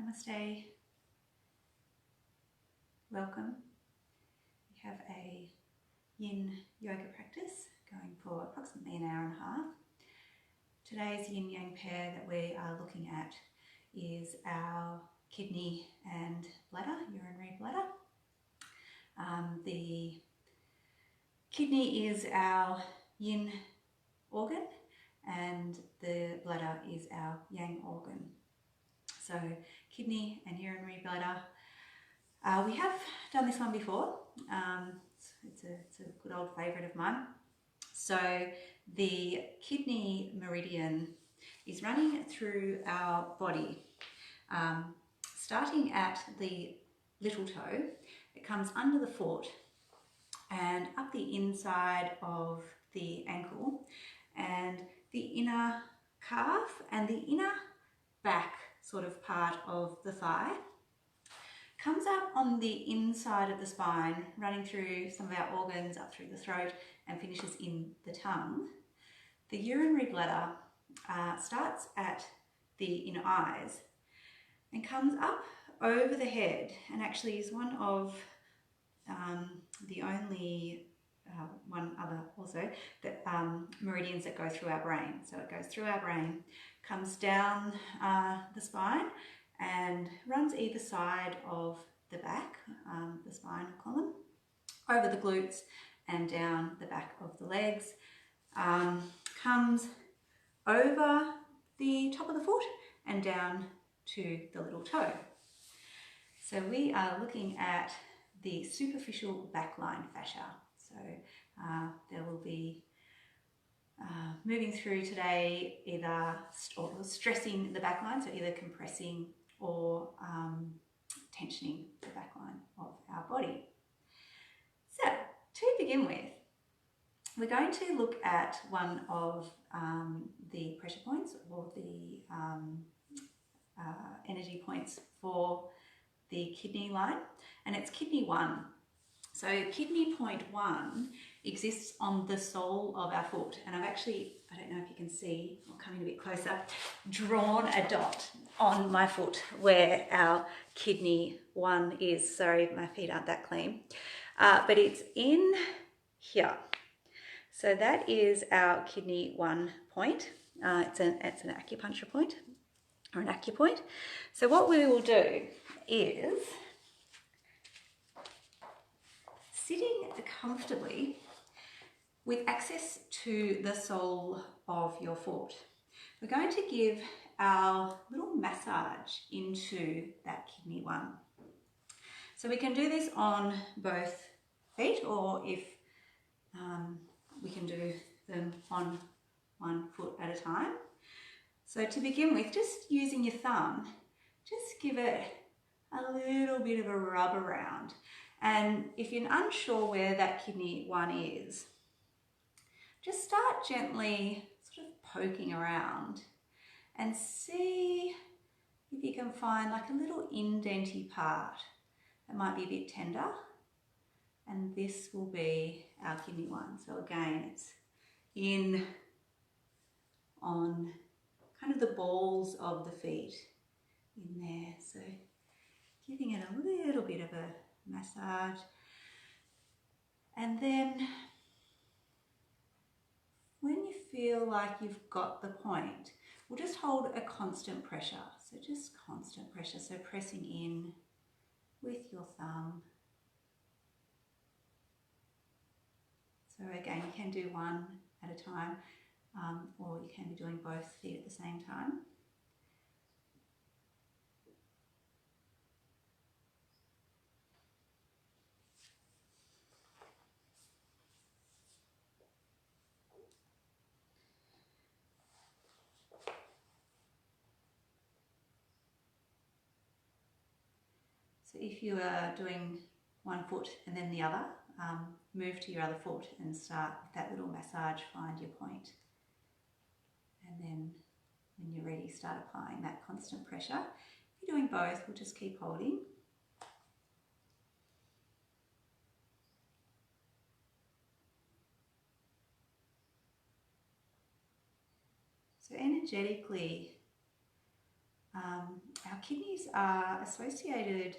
Namaste. Welcome. We have a Yin Yoga practice going for approximately an hour and a half. Today's Yin Yang pair that we are looking at is our kidney and bladder, urinary bladder. The kidney is our Yin organ and the bladder is our Yang organ. So kidney and urinary bladder. We have done this one before. It's a good old favourite of mine. So the kidney meridian is running through our body, starting at the little toe. It comes under the foot and up the inside of the ankle and the inner calf and the inner back sort of part of the thigh. Comes out on the inside of the spine, running through some of our organs, up through the throat, and finishes in the tongue. The urinary bladder starts at the inner eyes and comes up over the head, and actually is one of the only one other also that meridians that go through our brain. So it goes through our brain, comes down the spine and runs either side of the back, the spinal column, over the glutes and down the back of the legs, comes over the top of the foot and down to the little toe. So we are looking at the superficial backline fascia. So there will be moving through today either stressing the backline, so either compressing or tensioning the backline of our body. So to begin with, we're going to look at one of the pressure points or the energy points for the kidney line, and it's kidney 1. So kidney point 1 exists on the sole of our foot, and I've actually, I don't know if you can see, or coming a bit closer, drawn a dot on my foot where our kidney 1 is. Sorry, my feet aren't that clean, but it's in here. So that is our kidney 1 point. It's an acupuncture point or an acupoint. So what we will do is, sitting comfortably with access to the sole of your foot, we're going to give our little massage into that kidney 1. So we can do this on both feet, or if we can do them on one foot at a time. So to begin with, just using your thumb, just give it a little bit of a rub around. And if you're unsure where that kidney 1 is, just start gently sort of poking around and see if you can find like a little indenty part that might be a bit tender. And this will be our kidney 1. So again, it's in on kind of the balls of the feet in there. So giving it a little bit of a massage. And then when you feel like you've got the point, we'll just hold a constant pressure. So just constant pressure. So pressing in with your thumb. So again, you can do one at a time, or you can be doing both feet at the same time. So if you are doing one foot and then the other, move to your other foot and start with that little massage, find your point. And then when you're ready, start applying that constant pressure. If you're doing both, we'll just keep holding. So energetically, our kidneys are associated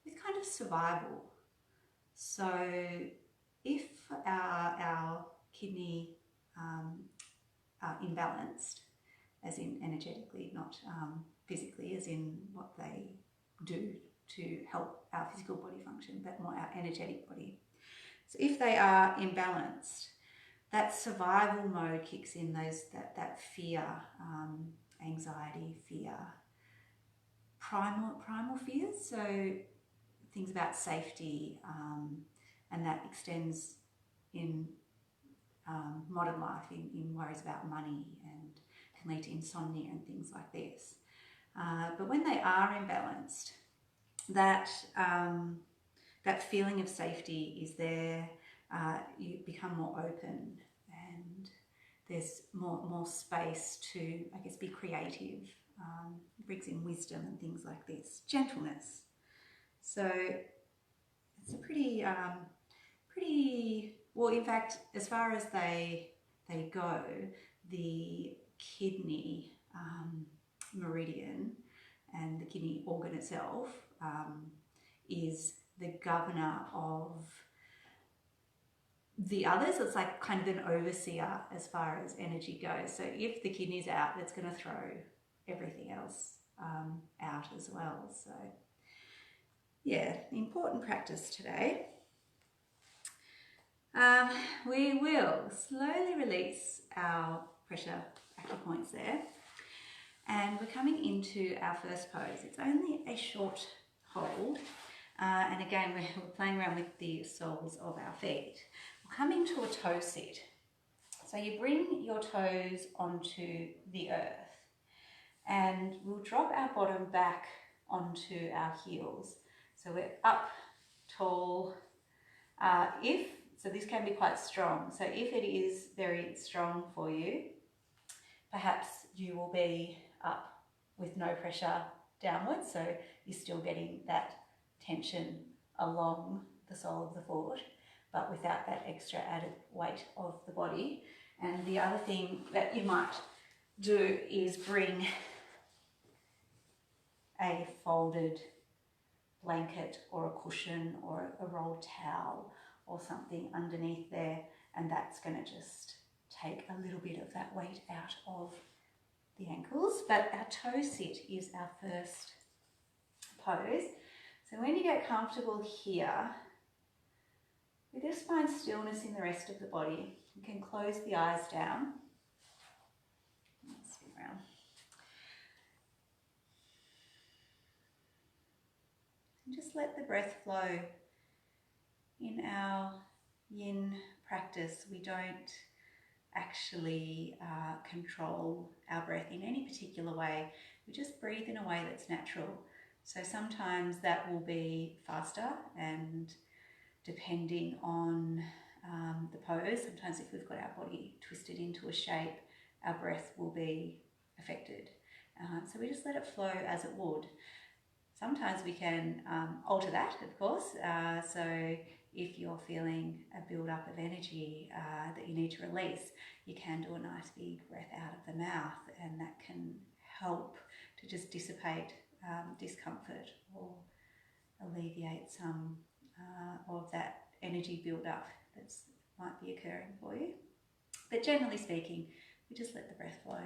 with kind of survival. So if our kidney are imbalanced, as in energetically, not physically, as in what they do to help our physical body function, but more our energetic body. So if they are imbalanced, that survival mode kicks in, that fear, anxiety, fear, primal fears, so things about safety, and that extends in modern life in worries about money and can lead to insomnia and things like this. But when they are imbalanced, that feeling of safety is there. You become more open, and there's more space to, I guess, be creative. It brings in wisdom and things like this. Gentleness. So it's a pretty well, in fact, as far as they go, the kidney meridian and the kidney organ itself is the governor of the others. It's like kind of an overseer as far as energy goes. So if the kidney's out, it's going to throw everything else out as well. So yeah, important practice today. We will slowly release our pressure acupoints there, and we're coming into our first pose. It's only a short hold, and again we're playing around with the soles of our feet. We'll come into a toe sit. So you bring your toes onto the earth, and we'll drop our bottom back onto our heels. So we're up tall. So this can be quite strong. So if it is very strong for you, perhaps you will be up with no pressure downwards. So you're still getting that tension along the sole of the foot, but without that extra added weight of the body. And the other thing that you might do is bring a folded blanket or a cushion or a rolled towel or something underneath there, and that's going to just take a little bit of that weight out of the ankles. But our toe sit is our first pose. So when you get comfortable here, we just find stillness in the rest of the body. You can close the eyes down. Let's spin around. And just let the breath flow. In our Yin practice, we don't actually control our breath in any particular way. We just breathe in a way that's natural. So sometimes that will be faster, and depending on the pose, sometimes if we've got our body twisted into a shape, our breath will be affected. So we just let it flow as it would. Sometimes we can alter that, of course. So if you're feeling a build-up of energy that you need to release, you can do a nice big breath out of the mouth, and that can help to just dissipate discomfort or alleviate some of that energy build-up that might be occurring for you. But generally speaking, we just let the breath flow.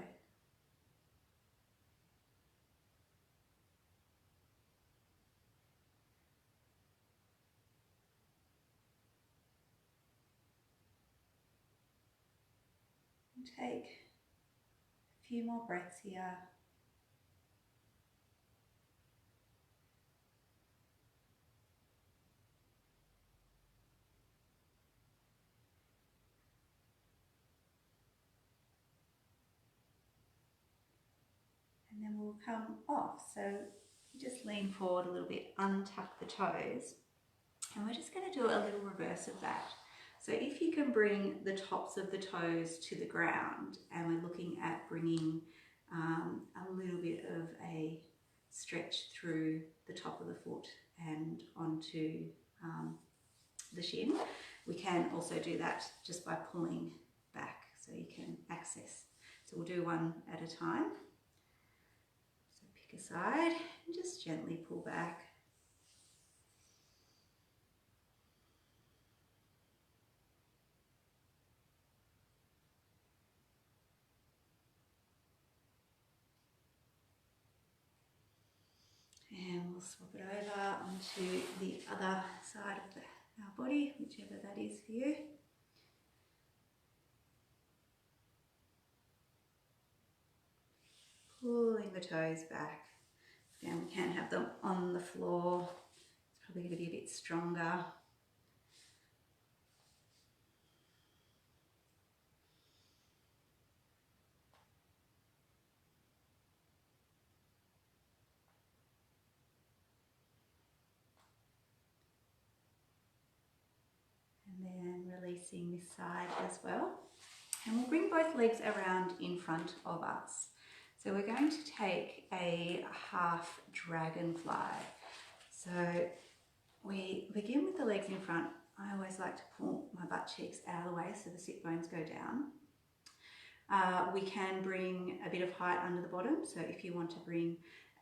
Take a few more breaths here. And then we'll come off. So you just lean forward a little bit, untuck the toes, and we're just going to do a little reverse of that. So if you can bring the tops of the toes to the ground, and we're looking at bringing a little bit of a stretch through the top of the foot and onto the shin. We can also do that just by pulling back, so you can access. So we'll do one at a time. aside and just gently pull back. And we'll swap it over onto the other side of our body, whichever that is for you. Pulling the toes back. Again, we can have them on the floor. It's probably going to be a bit stronger. And then releasing this side as well. And we'll bring both legs around in front of us. So we're going to take a half dragonfly. So we begin with the legs in front. I always like to pull my butt cheeks out of the way so the sit bones go down. We can bring a bit of height under the bottom. So if you want to bring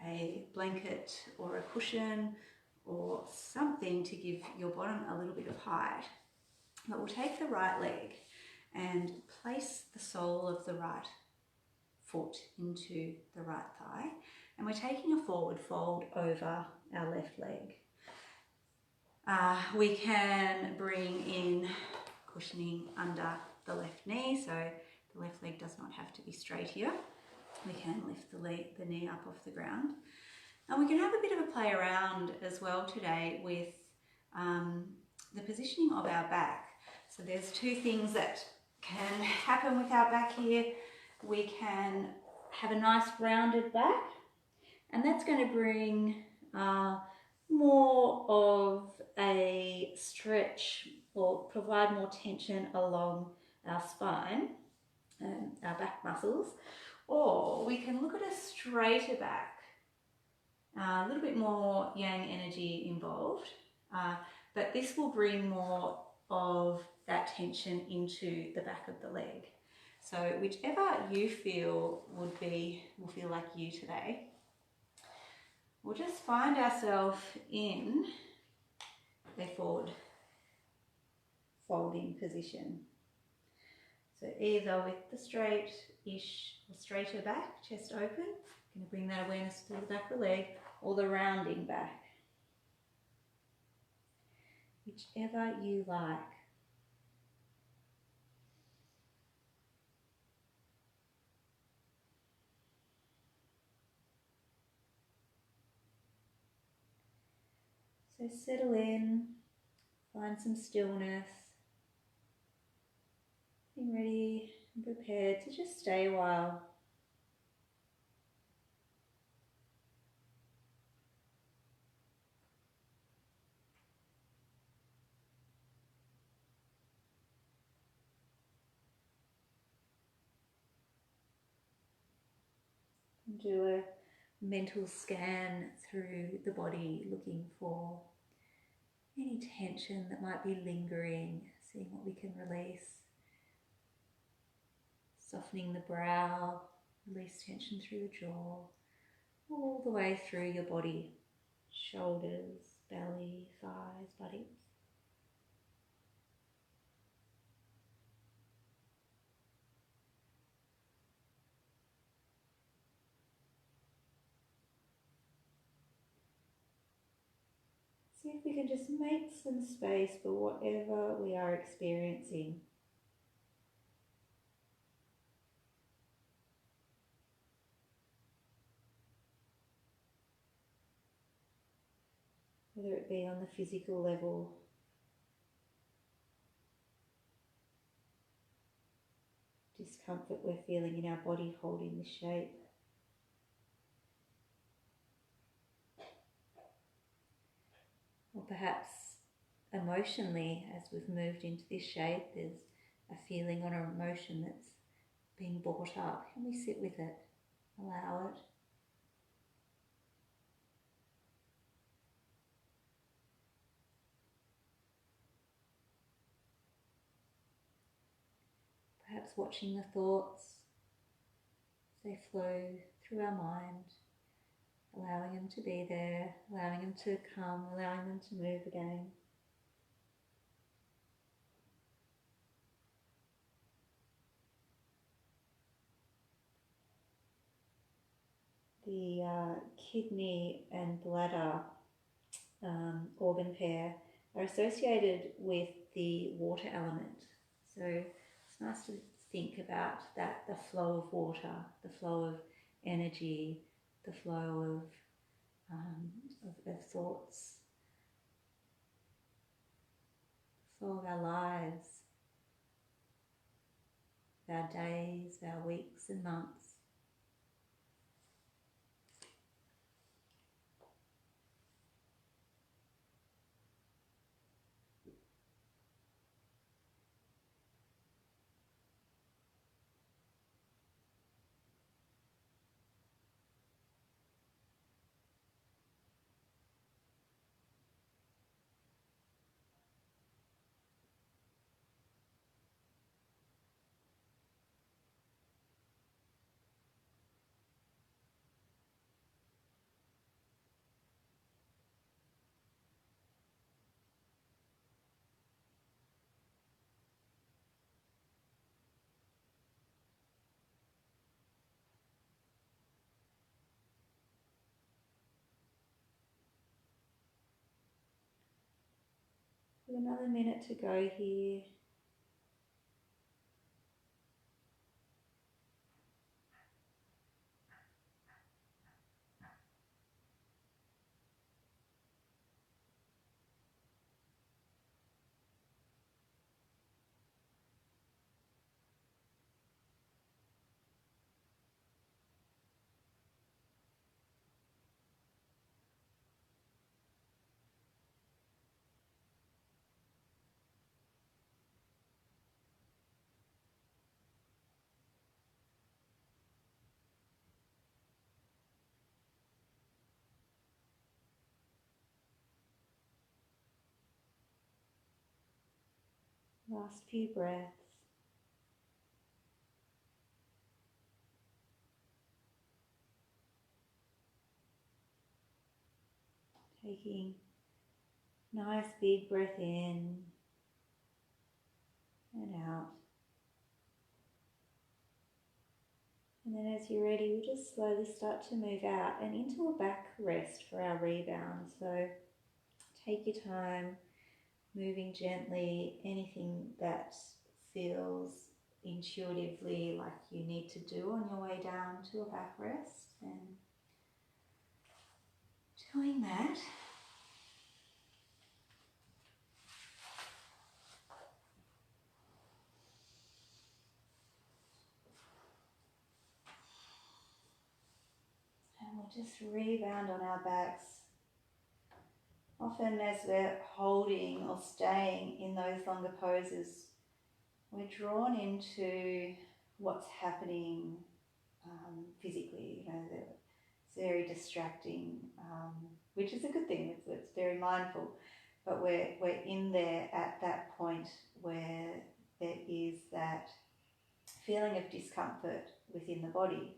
a blanket or a cushion or something to give your bottom a little bit of height. But we'll take the right leg and place the sole of the right foot into the right thigh. And we're taking a forward fold over our left leg. We can bring in cushioning under the left knee, so the left leg does not have to be straight here. We can lift the knee up off the ground. And we can have a bit of a play around as well today with the positioning of our back. So there's two things that can happen with our back here. We can have a nice rounded back, and that's going to bring more of a stretch or provide more tension along our spine and our back muscles. Or we can look at a straighter back, a little bit more yang energy involved, but this will bring more of that tension into the back of the leg. So whichever you feel will feel like you today. We'll just find ourselves in a forward folding position. So either with the straight-ish or straighter back, chest open, going to bring that awareness to the back of the leg, or the rounding back. Whichever you like. So settle in, find some stillness, being ready and prepared to just stay a while. Do a mental scan through the body, looking for any tension that might be lingering, seeing what we can release. Softening the brow, release tension through the jaw, all the way through your body, shoulders, belly, thighs, buttocks. See if we can just make some space for whatever we are experiencing. Whether it be on the physical level, discomfort we're feeling in our body holding the shape, or perhaps emotionally, as we've moved into this shape, there's a feeling or an emotion that's being brought up. Can we sit with it, allow it? Perhaps watching the thoughts as they flow through our mind, allowing them to be there, allowing them to come, allowing them to move again. The kidney and bladder organ pair are associated with the water element. So it's nice to think about that, the flow of water, the flow of energy, the flow of thoughts, the flow of our lives, our days, our weeks and months. With another minute to go here. Last few breaths. Taking nice big breath in and out. And then as you're ready, we'll just slowly start to move out and into a back rest for our rebound. So take your time, moving gently, anything that feels intuitively like you need to do on your way down to a back rest, and doing that. And we'll just rebound on our backs. Often as we're holding or staying in those longer poses, we're drawn into what's happening physically. You know, it's very distracting, which is a good thing. It's very mindful, but we're in there at that point where there is that feeling of discomfort within the body.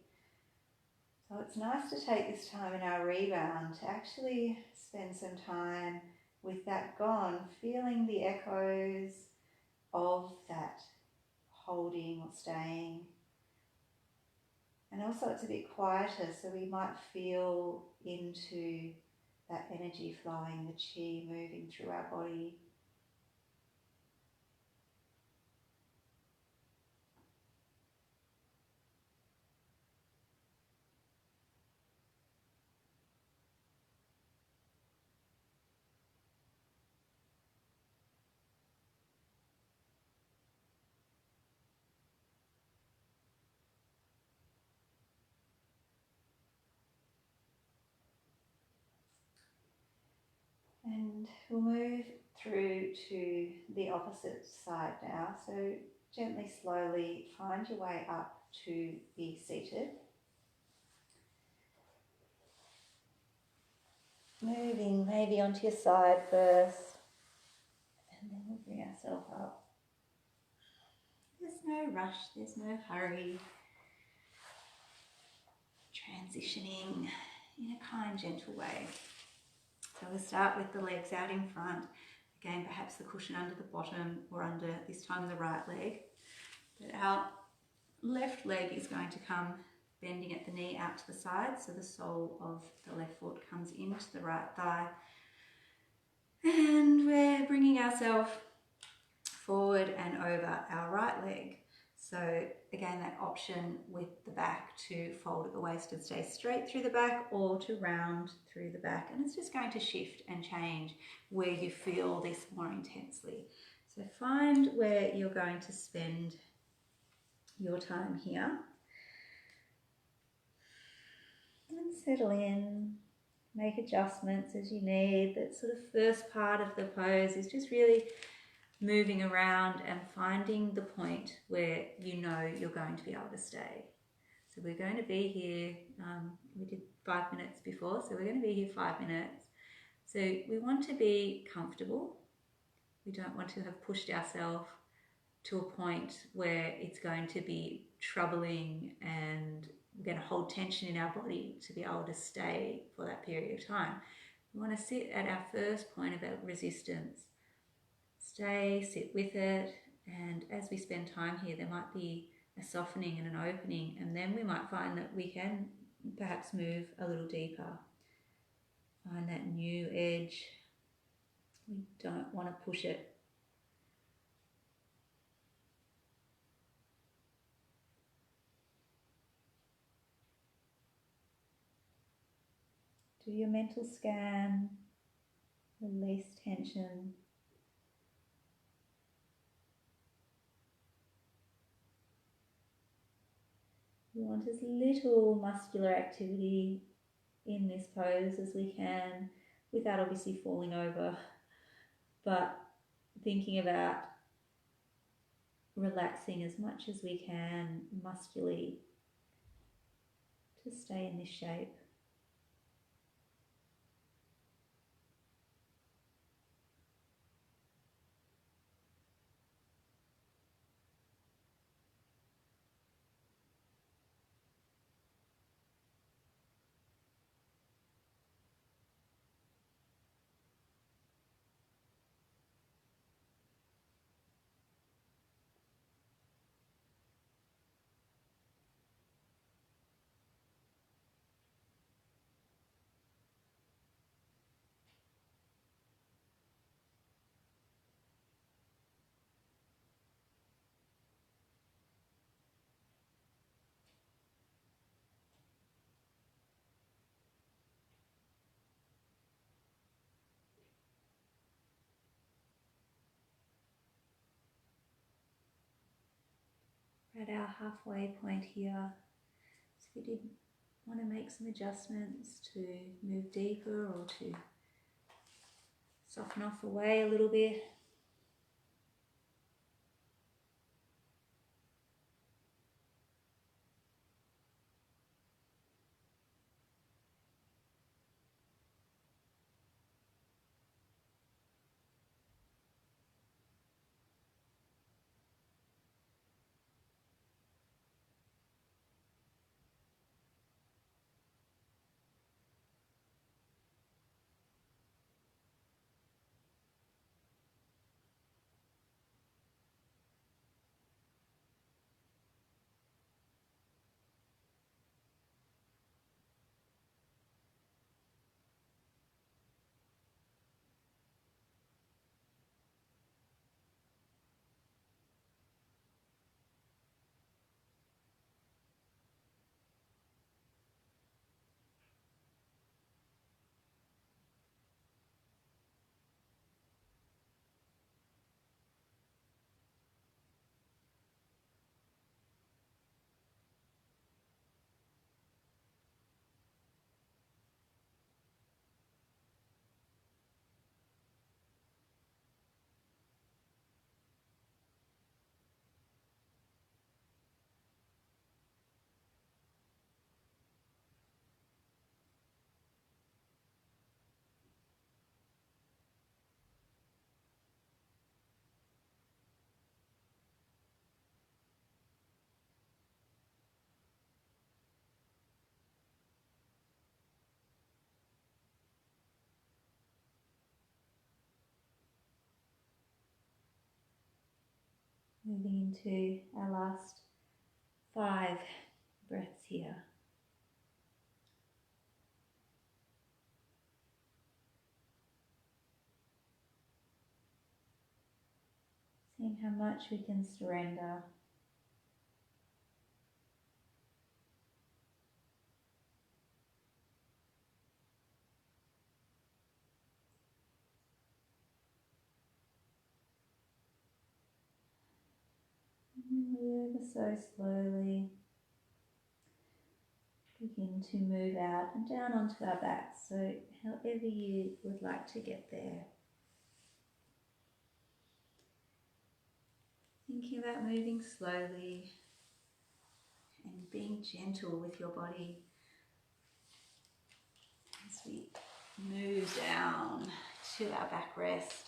So it's nice to take this time in our rebound to actually spend some time with that gone, feeling the echoes of that holding or staying. And also it's a bit quieter, so we might feel into that energy flowing, the chi moving through our body. And we'll move through to the opposite side now. So gently, slowly find your way up to be seated. Moving maybe onto your side first, and then we'll bring ourselves up. There's no rush, there's no hurry. Transitioning in a kind, gentle way. So we'll start with the legs out in front. Again, perhaps the cushion under the bottom or under, this time, the right leg. But our left leg is going to come bending at the knee out to the side, so the sole of the left foot comes into the right thigh. And we're bringing ourselves forward and over our right leg. So again, that option with the back to fold at the waist and stay straight through the back, or to round through the back. And it's just going to shift and change where you feel this more intensely. So find where you're going to spend your time here. And settle in, make adjustments as you need. That sort of first part of the pose is just really moving around and finding the point where you know you're going to be able to stay. So we're going to be here, we did 5 minutes before, so we're going to be here 5 minutes. So we want to be comfortable. We don't want to have pushed ourselves to a point where it's going to be troubling and we're going to hold tension in our body to be able to stay for that period of time. We want to sit at our first point of our resistance. Stay, sit with it, and as we spend time here, there might be a softening and an opening, and then we might find that we can perhaps move a little deeper. Find that new edge. We don't want to push it. Do your mental scan, release tension. We want as little muscular activity in this pose as we can, without obviously falling over, but thinking about relaxing as much as we can muscularly to stay in this shape. We're at our halfway point here. So if you did want to make some adjustments to move deeper or to soften off away a little bit, Moving into our last 5 breaths here. Seeing how much we can surrender. And ever so slowly begin to move out and down onto our backs. So however you would like to get there. Thinking about moving slowly and being gentle with your body as we move down to our back rest.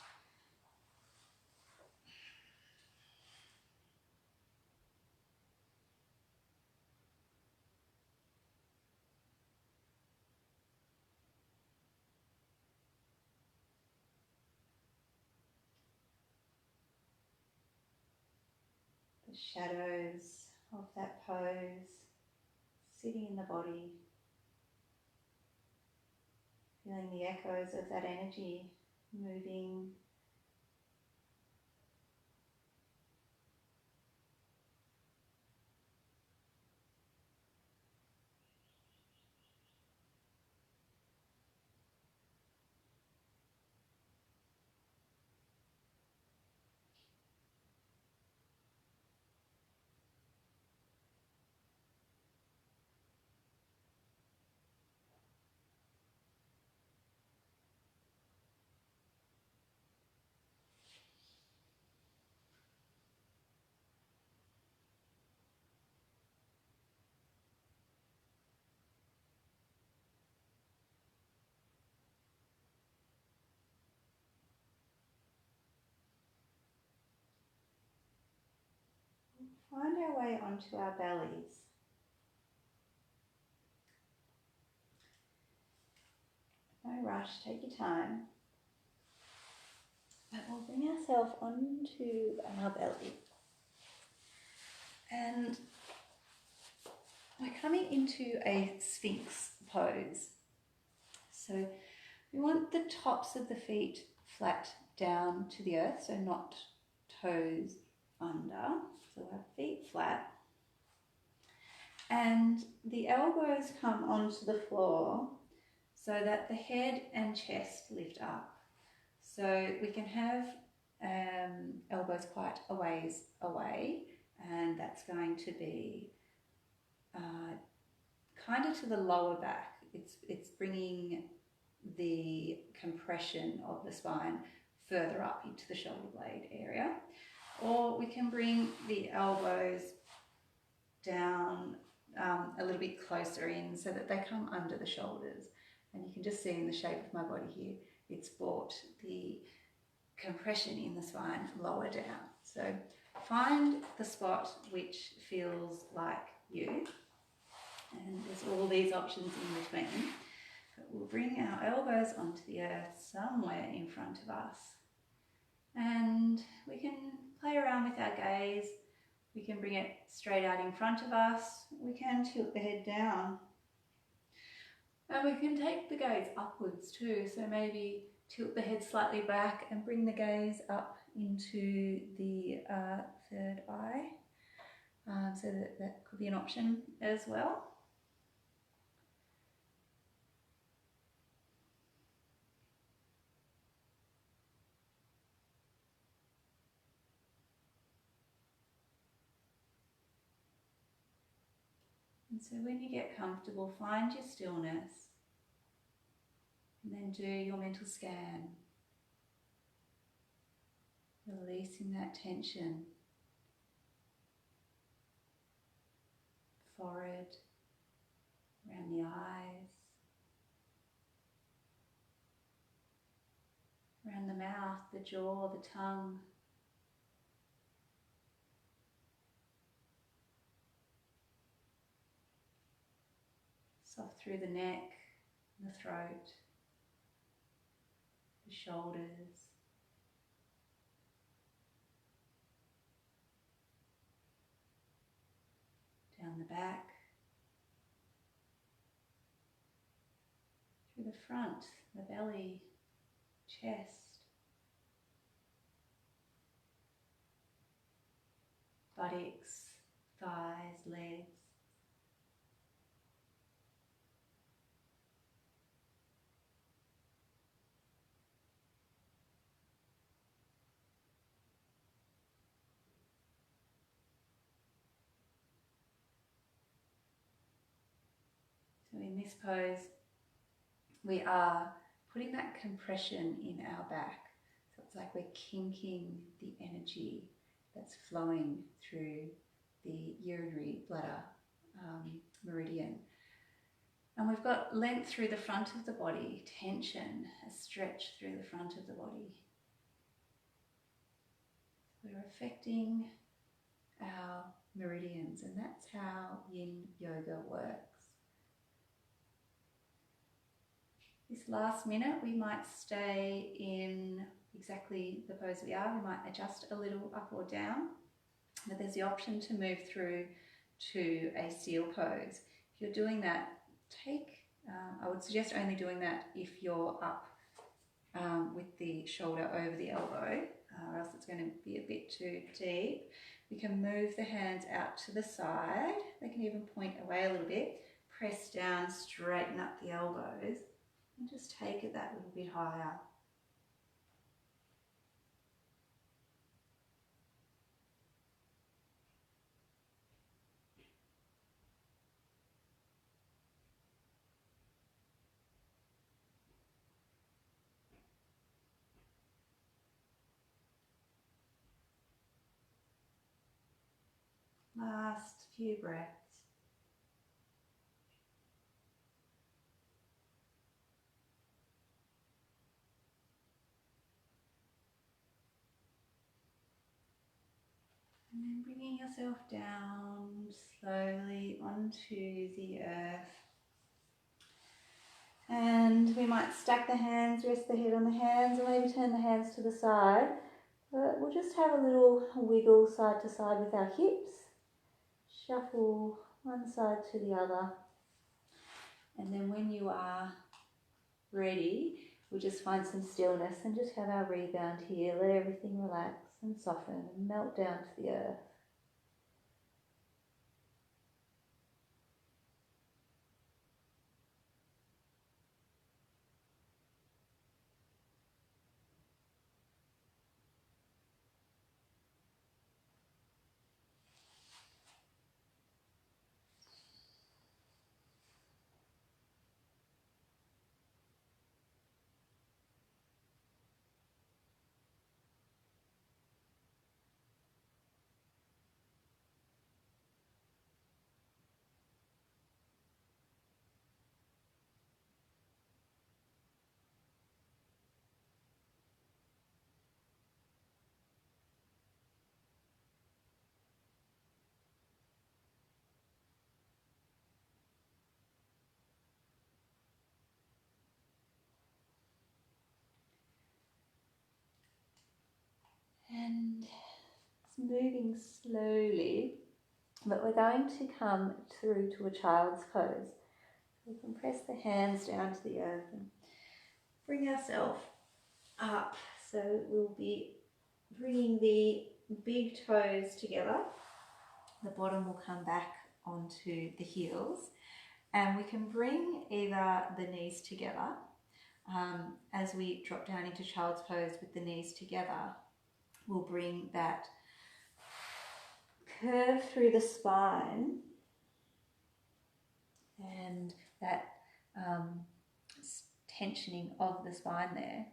The shadows of that pose sitting in the body, feeling the echoes of that energy moving. Find our way onto our bellies. No rush, take your time. But we'll bring ourselves onto our belly. And we're coming into a Sphinx pose. So we want the tops of the feet flat down to the earth, so not toes under. So our feet flat. And the elbows come onto the floor so that the head and chest lift up. So we can have elbows quite a ways away, and that's going to be kind of to the lower back. It's bringing the compression of the spine further up into the shoulder blade area. Or we can bring the elbows down a little bit closer in so that they come under the shoulders. And you can just see in the shape of my body here, it's brought the compression in the spine lower down. So find the spot which feels like you. And there's all these options in between. But we'll bring our elbows onto the earth somewhere in front of us. And we can play around with our gaze. We can bring it straight out in front of us. We can tilt the head down. And we can take the gaze upwards too. So maybe tilt the head slightly back and bring the gaze up into the third eye. So that could be an option as well. And so when you get comfortable, find your stillness and then do your mental scan, releasing that tension. Forehead, around the eyes, around the mouth, the jaw, the tongue. Soft through the neck, the throat, the shoulders. the back, through the front, the belly, chest, buttocks, thighs, legs. So in this pose, we are putting that compression in our back. So it's like we're kinking the energy that's flowing through the urinary bladder meridian. And we've got length through the front of the body, tension, a stretch through the front of the body. We're affecting our meridians, and that's how Yin Yoga works. This last minute, we might stay in exactly the pose we are. We might adjust a little up or down, but there's the option to move through to a seal pose. If you're doing that, I would suggest only doing that if you're up with the shoulder over the elbow, or else it's going to be a bit too deep. We can move the hands out to the side. They can even point away a little bit. Press down, straighten up the elbows, and just take it that little bit higher. Last few breaths. And then bringing yourself down slowly onto the earth. And we might stack the hands, rest the head on the hands, or maybe turn the hands to the side. But we'll just have a little wiggle side to side with our hips. Shuffle one side to the other. And then when you are ready, we'll just find some stillness and just have our rebound here. Let everything relax and soften and melt down to the earth. And it's moving slowly, but we're going to come through to a child's pose. We can press the hands down to the earth and bring ourselves up. So we'll be bringing the big toes together. The bottom will come back onto the heels, and we can bring either the knees together as we drop down into child's pose with the knees together. We'll bring that curve through the spine and that tensioning of the spine there.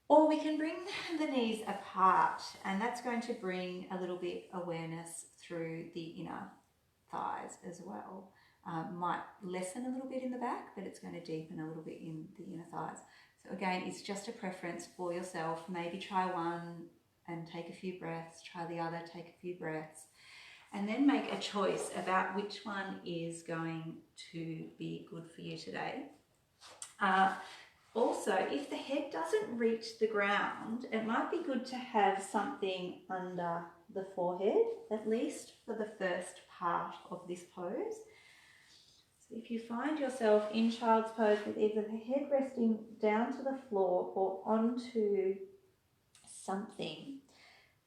Or we can bring the knees apart, and that's going to bring a little bit awareness through the inner thighs as well. Might lessen a little bit in the back, but it's going to deepen a little bit in the inner thighs. So again, it's just a preference for yourself. Maybe try one and take a few breaths, try the other, take a few breaths, and then make a choice about which one is going to be good for you today. Also, if the head doesn't reach the ground, it might be good to have something under the forehead, at least for the first part of this pose. So if you find yourself in child's pose with either the head resting down to the floor or onto something,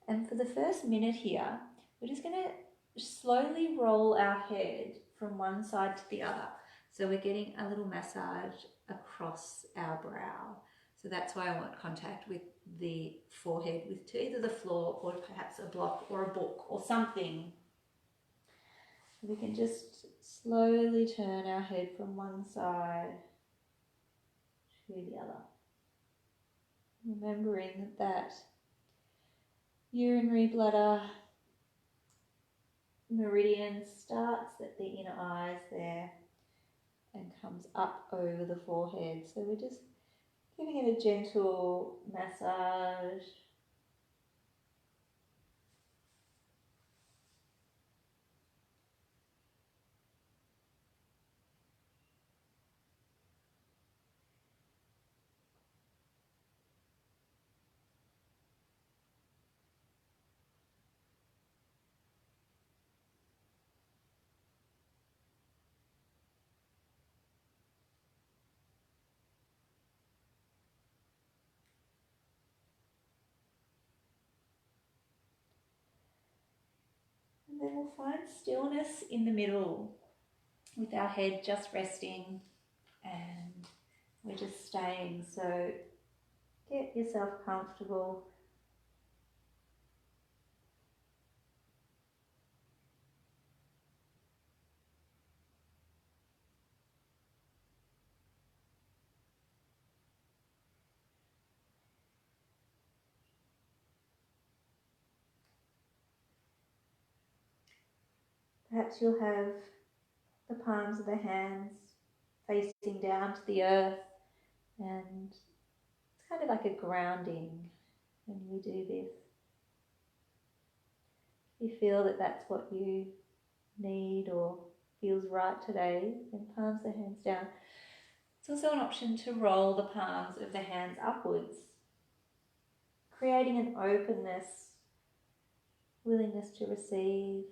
and for the first minute here, we're just going to slowly roll our head from one side to the other. So we're getting a little massage across our brow. So that's why I want contact with the forehead, with either the floor or perhaps a block or a book or something. We can just slowly turn our head from one side to the other. Remembering that urinary bladder meridian starts at the inner eyes there and comes up over the forehead. So we're just giving it a gentle massage. And then we'll find stillness in the middle with our head just resting, and we're just staying. So get yourself comfortable. Perhaps you'll have the palms of the hands facing down to the earth, and it's kind of like a grounding when we do this. If you feel that that's what you need or feels right today, then palms of the hands down. It's also an option to roll the palms of the hands upwards, creating an openness, willingness to receive.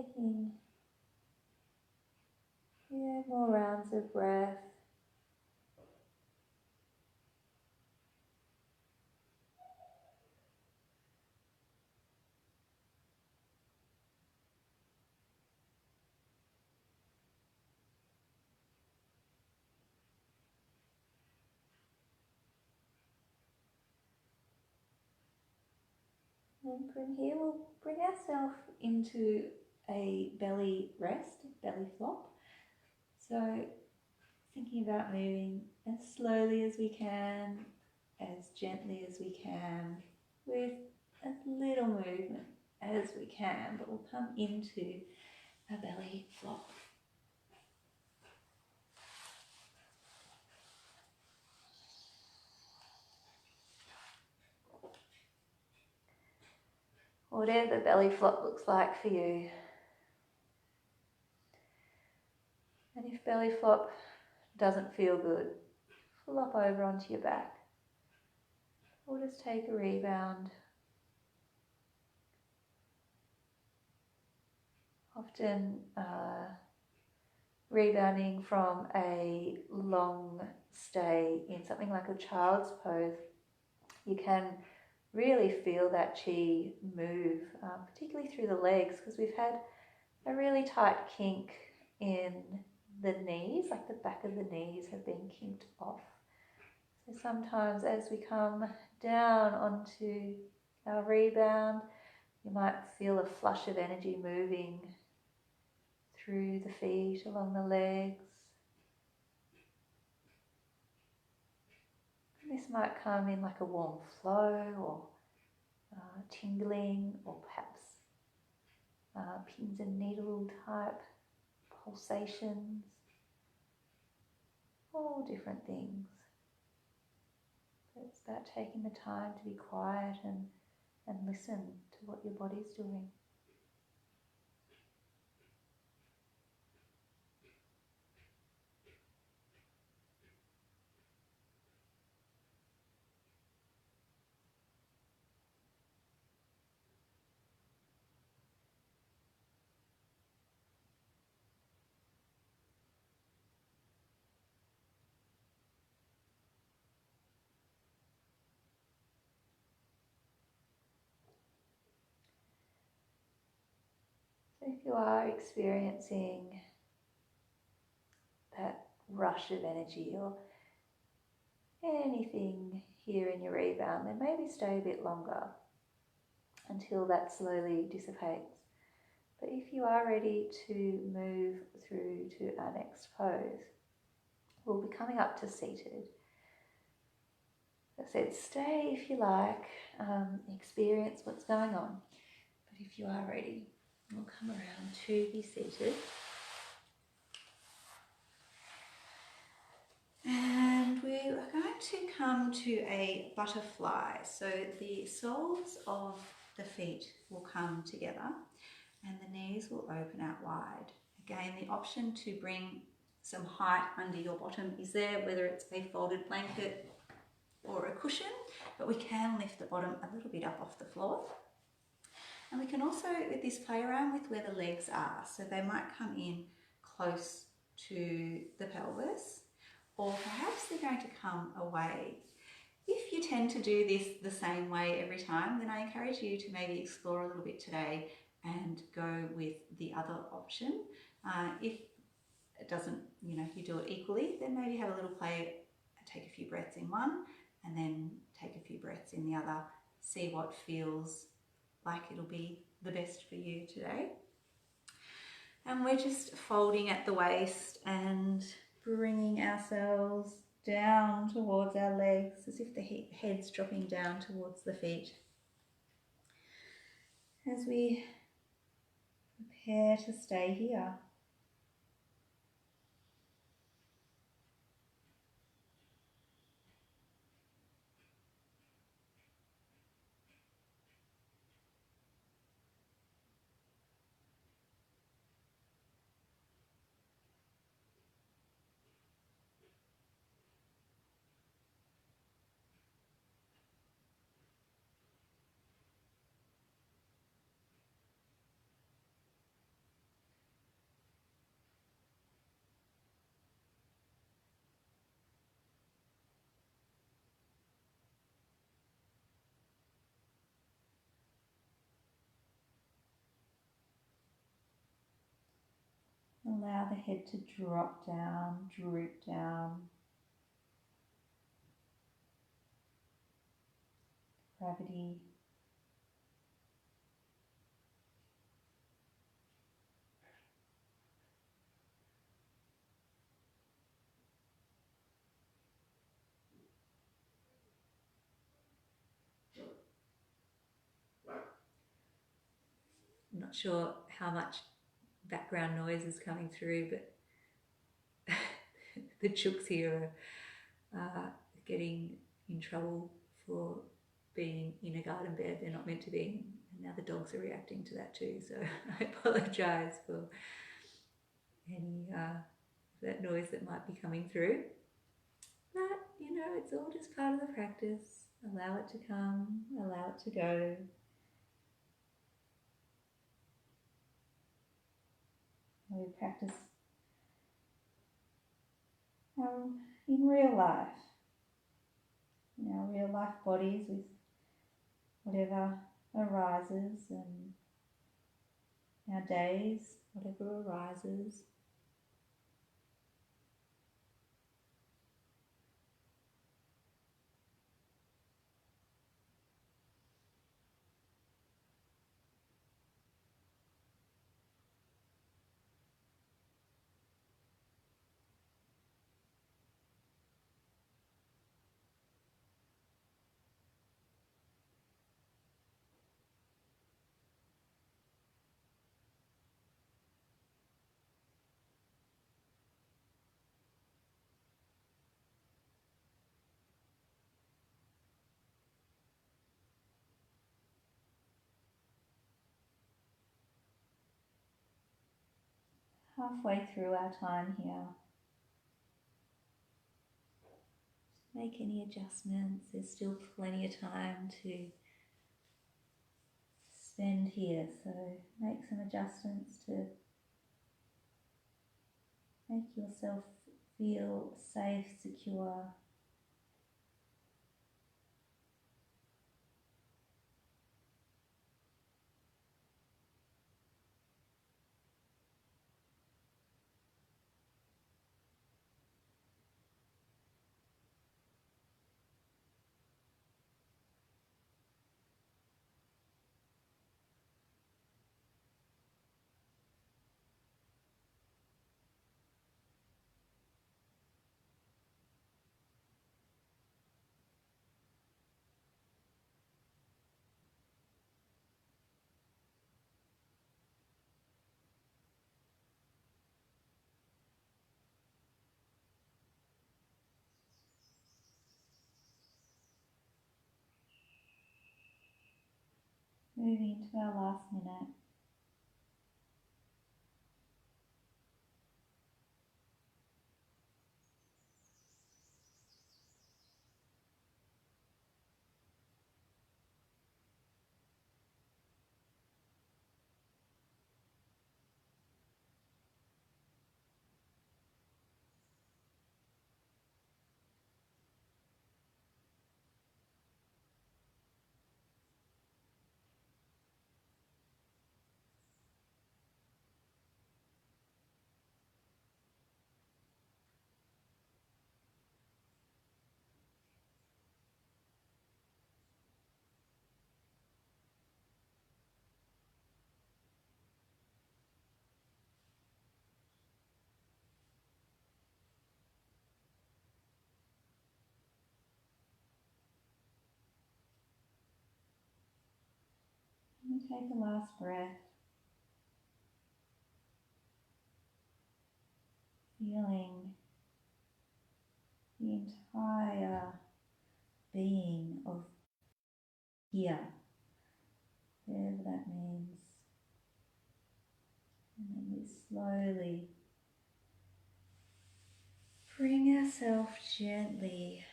taking more rounds of breath. And from here we'll bring ourselves into a belly rest, belly flop. So thinking about moving as slowly as we can, as gently as we can, with as little movement as we can, but we'll come into a belly flop. Whatever belly flop looks like for you. And if belly flop doesn't feel good, flop over onto your back. Or just take a rebound. Often rebounding from a long stay in something like a child's pose, you can really feel that chi move, particularly through the legs, because we've had a really tight kink in the knees, like the back of the knees have been kinked off. So sometimes as we come down onto our rebound, you might feel a flush of energy moving through the feet, along the legs. And this might come in like a warm flow or tingling, or perhaps pins and needle type pulsations, all different things. So it's about taking the time to be quiet and listen to what your body's doing. So if you are experiencing that rush of energy or anything here in your rebound, then maybe stay a bit longer until that slowly dissipates. But if you are ready to move through to our next pose, we'll be coming up to seated. As I said, stay if you like, experience what's going on. But if you are ready, we'll come around to be seated. And we are going to come to a butterfly. So the soles of the feet will come together and the knees will open out wide. Again, the option to bring some height under your bottom is there, whether it's a folded blanket or a cushion, but we can lift the bottom a little bit up off the floor. And we can also, with this, play around with where the legs are. So they might come in close to the pelvis, or perhaps they're going to come away. If you tend to do this the same way every time, then I encourage you to maybe explore a little bit today and go with the other option. If it doesn't, you do it equally, then maybe have a little play, take a few breaths in one, and then take a few breaths in the other. See what feels like it'll be the best for you today. And we're just folding at the waist and bringing ourselves down towards our legs, as if the head's dropping down towards the feet. As we prepare to stay here. Allow the head to drop down, droop down. Gravity. I'm not sure how much background noise is coming through, but the chooks here are getting in trouble for being in a garden bed they're not meant to be, and now the dogs are reacting to that too, so I apologise for any that noise that might be coming through. But you know, it's all just part of the practice. Allow it to come, allow it to go. We practice in real life, in our real life bodies, with whatever arises, and our days, whatever arises. Halfway through our time here, make any adjustments. There's still plenty of time to spend here, so make some adjustments to make yourself feel safe, secure. Moving into our last minute. And take a last breath, feeling the entire being of here, whatever that means. And then we slowly bring ourselves gently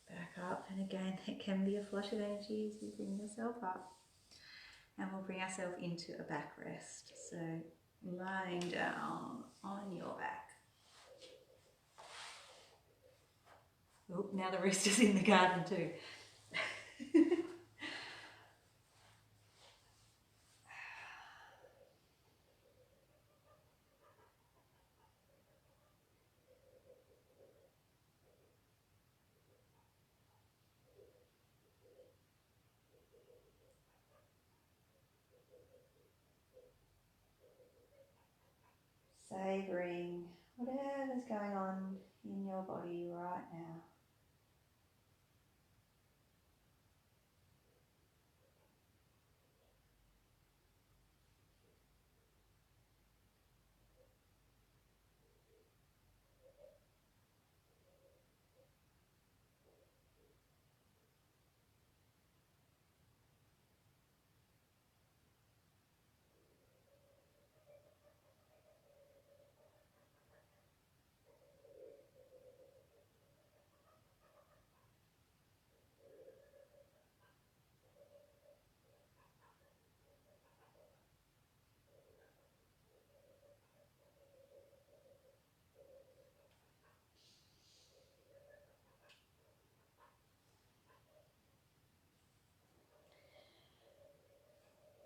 back up. And again, that can be a flush of energy as you bring yourself up. And we'll bring ourselves into a back rest. So lying down on your back. Oh, now the rest is in the garden too. Savouring whatever's going on in your body right now.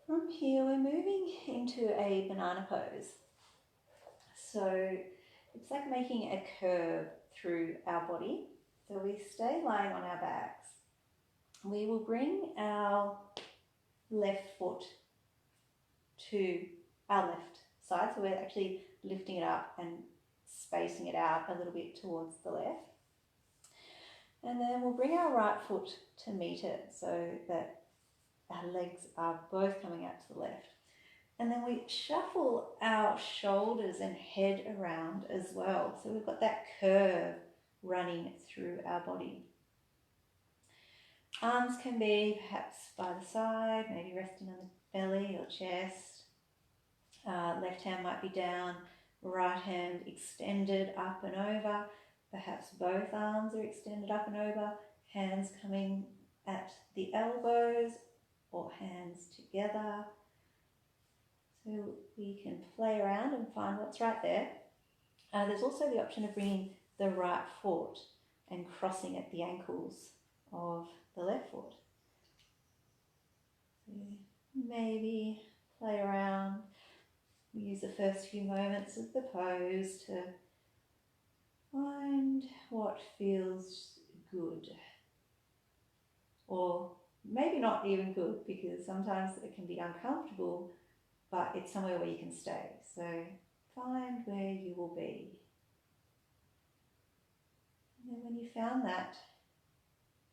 From here, we're moving into a banana pose. So it's like making a curve through our body. So we stay lying on our backs. We will bring our left foot to our left side. So we're actually lifting it up and spacing it out a little bit towards the left. And then we'll bring our right foot to meet it so that our legs are both coming out to the left. And then we shuffle our shoulders and head around as well. So we've got that curve running through our body. Arms can be perhaps by the side, maybe resting on the belly or chest. Left hand might be down, right hand extended up and over. Perhaps both arms are extended up and over, hands coming at the elbows or hands together. So we can play around and find what's right there. There's also the option of bringing the right foot and crossing at the ankles of the left foot. So maybe play around. We use the first few moments of the pose to find what feels good. Or maybe not even good, because sometimes it can be uncomfortable, but it's somewhere where you can stay. So find where you will be. And then when you found that,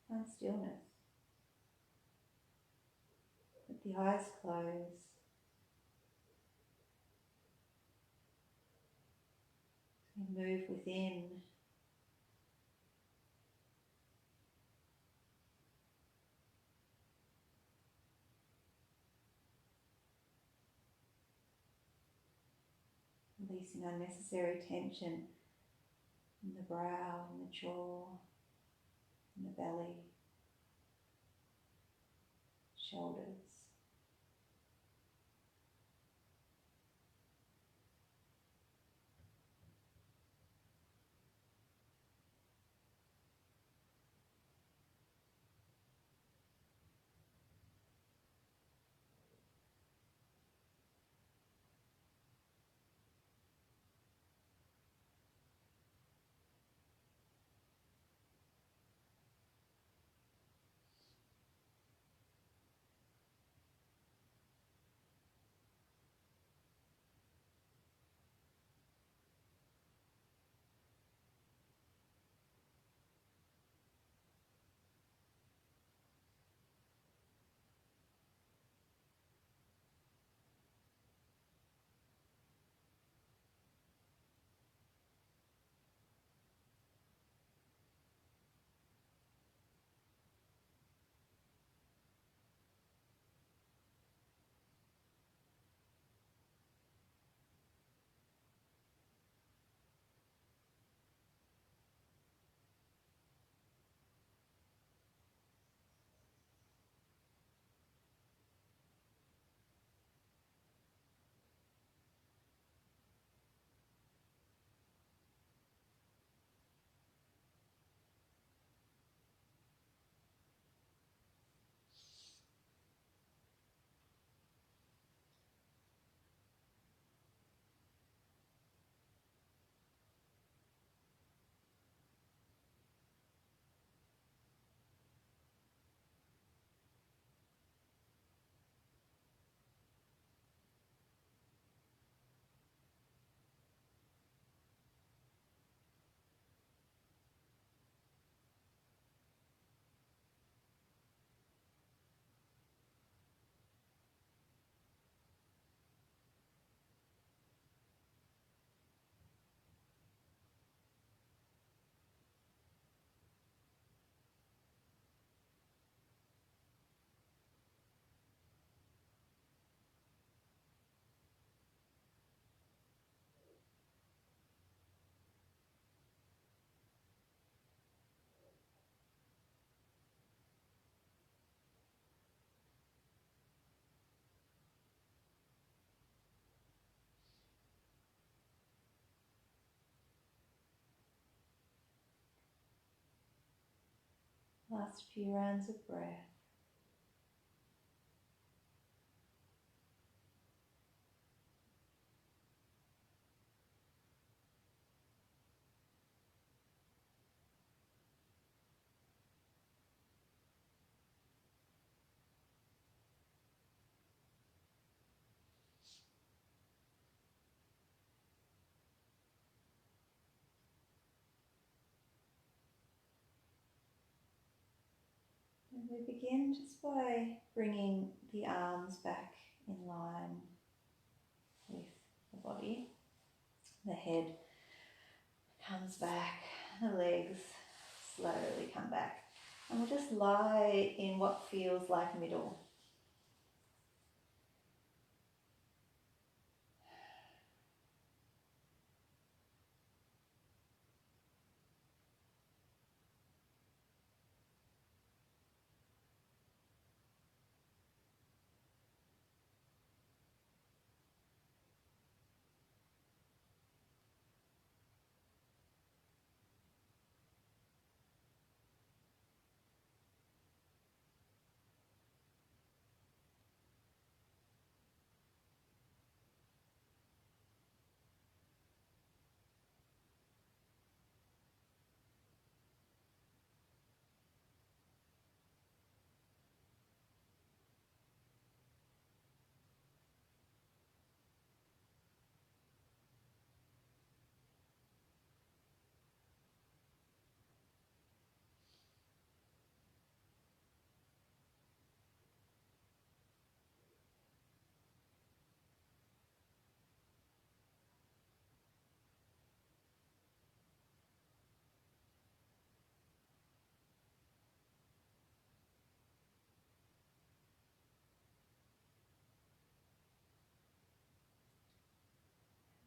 find stillness. Let the eyes close. And move within. Releasing unnecessary tension in the brow, in the jaw, in the belly, shoulders. Last few rounds of breath. And we begin just by bringing the arms back in line with the body. The head comes back, the legs slowly come back. And we'll just lie in what feels like middle.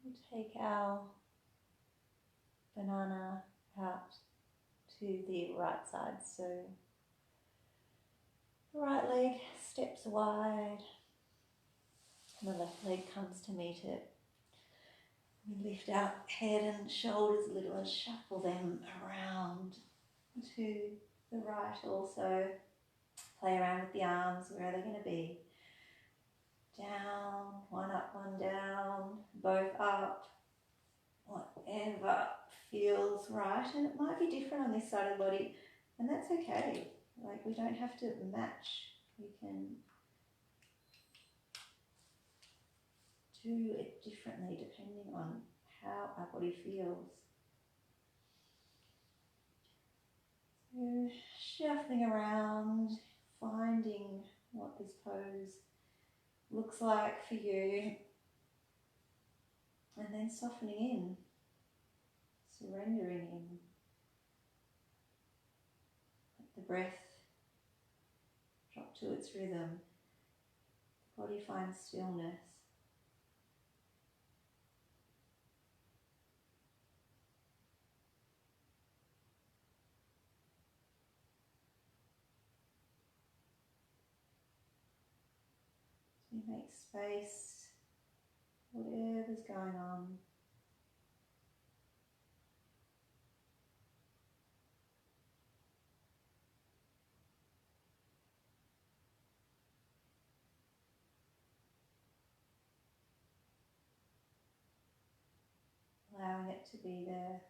We'll take our banana out to the right side. So the right leg steps wide, and the left leg comes to meet it. We lift our head and shoulders a little and shuffle them around to the right also. Play around with the arms, where are they going to be? Down, one up, one down, both up, whatever feels right. And it might be different on this side of the body, and that's okay. Like, we don't have to match. We can do it differently depending on how our body feels. So, shuffling around, finding what this pose looks like for you, and then softening in, surrendering in. Let the breath drop to its rhythm. The body finds stillness. So you make space for whatever's going on. Allowing it to be there.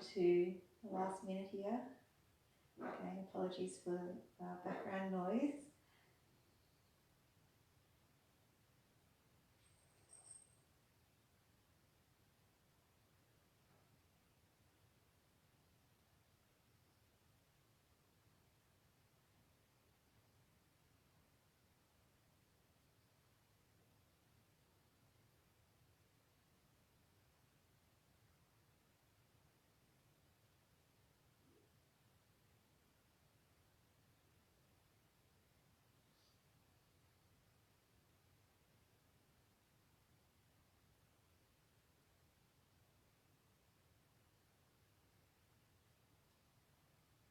into the last minute here. Okay, apologies for background noise.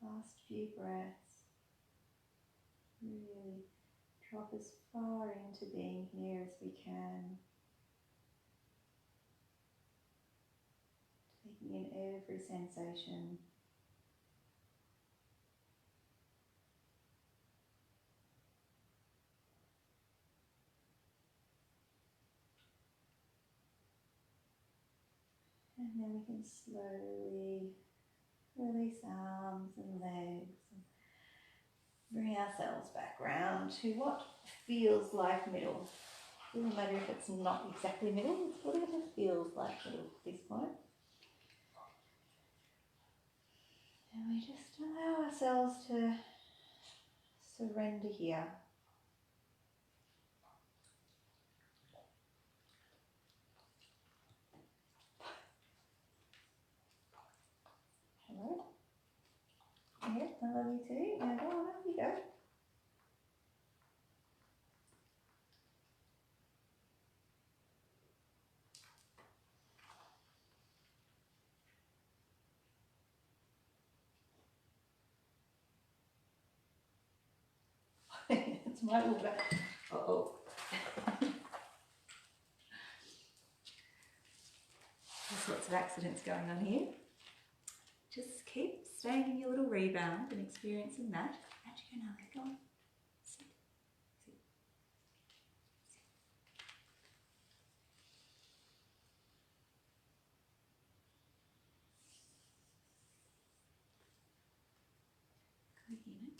Last few breaths. Really drop as far into being here as we can. Taking in every sensation. And then we can slowly release arms and legs. And bring ourselves back round to what feels like middle. Doesn't matter if it's not exactly middle, it's whatever feels like middle at this point. And we just allow ourselves to surrender here. Hello? Yeah, I love you too. Now go on, up you go. It's my water. Uh-oh. There's lots of accidents going on here. Just keep staying in your little rebound and experiencing that. Actually, go now, go on. Sit. Sit. Good unit.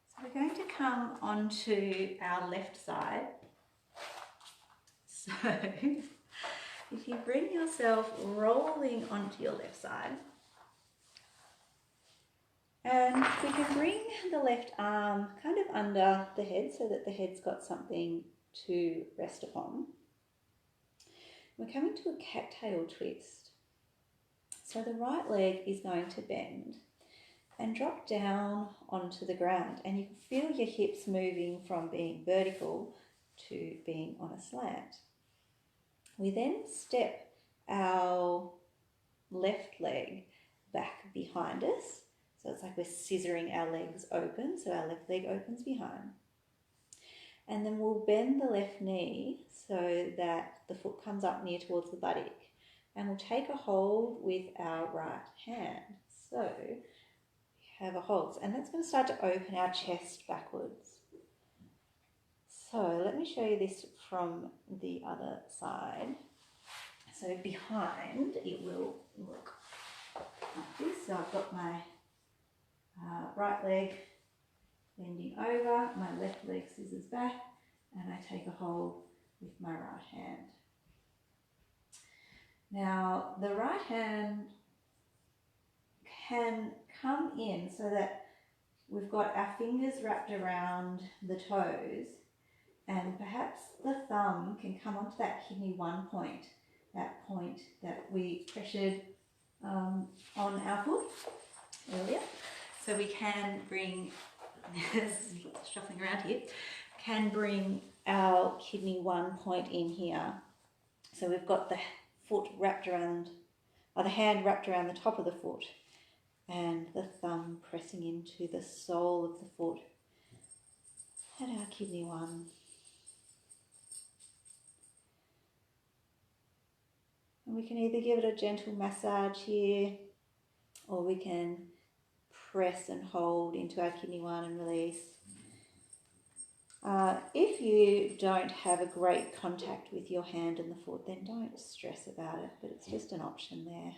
So we're going to come onto our left side. So if you bring yourself rolling onto your left side, and we can bring the left arm kind of under the head so that the head's got something to rest upon. We're coming to a cattail twist. So the right leg is going to bend and drop down onto the ground, and you can feel your hips moving from being vertical to being on a slant. We then step our left leg back behind us, so it's like we're scissoring our legs open, so our left leg opens behind. And then we'll bend the left knee so that the foot comes up near towards the buttock, and we'll take a hold with our right hand. So we have a hold, and that's going to start to open our chest backwards. So let me show you this from the other side. So behind, it will look like this. So I've got my right leg bending over, my left leg scissors back, and I take a hold with my right hand. Now, the right hand can come in so that we've got our fingers wrapped around the toes, and perhaps the thumb can come onto that kidney 1 point, that point that we pressured on our foot earlier. So we can bring, shuffling around here, can bring our kidney 1 point in here. So we've got the foot wrapped around, or the hand wrapped around the top of the foot, and the thumb pressing into the sole of the foot at our kidney 1. And we can either give it a gentle massage here, or we can press and hold into our kidney 1 and release. If you don't have a great contact with your hand and the foot, then don't stress about it, but it's just an option there.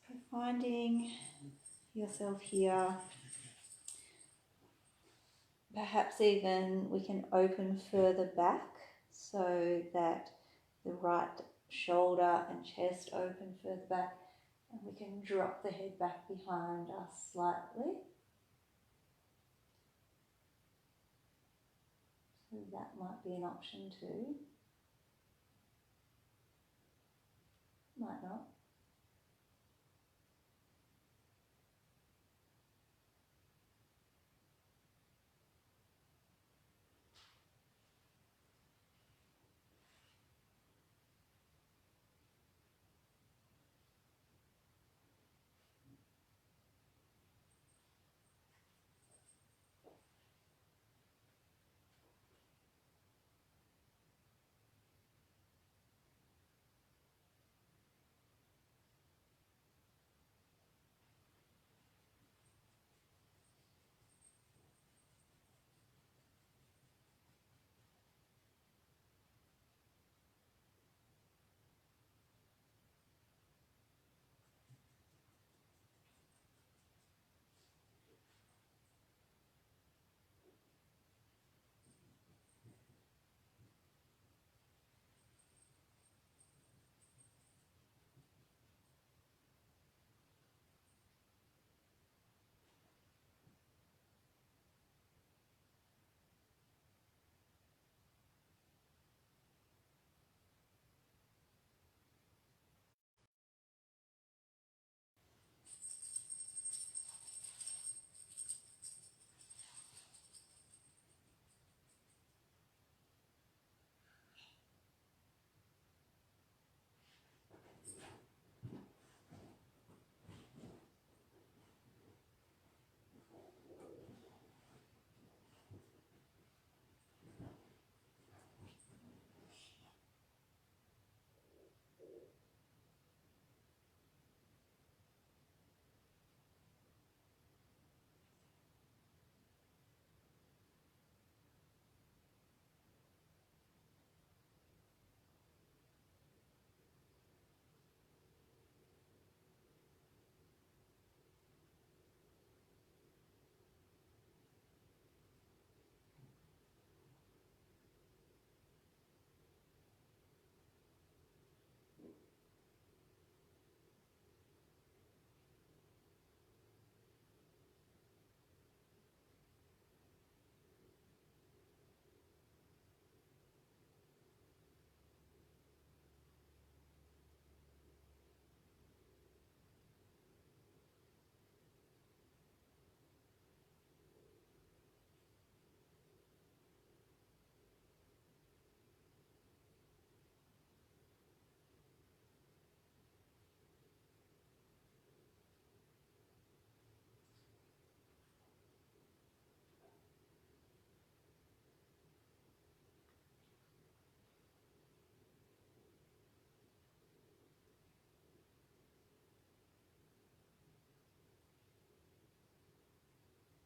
So finding yourself here, perhaps even we can open further back so that the right shoulder and chest open further back, and we can drop the head back behind us slightly. So that might be an option too. Might not.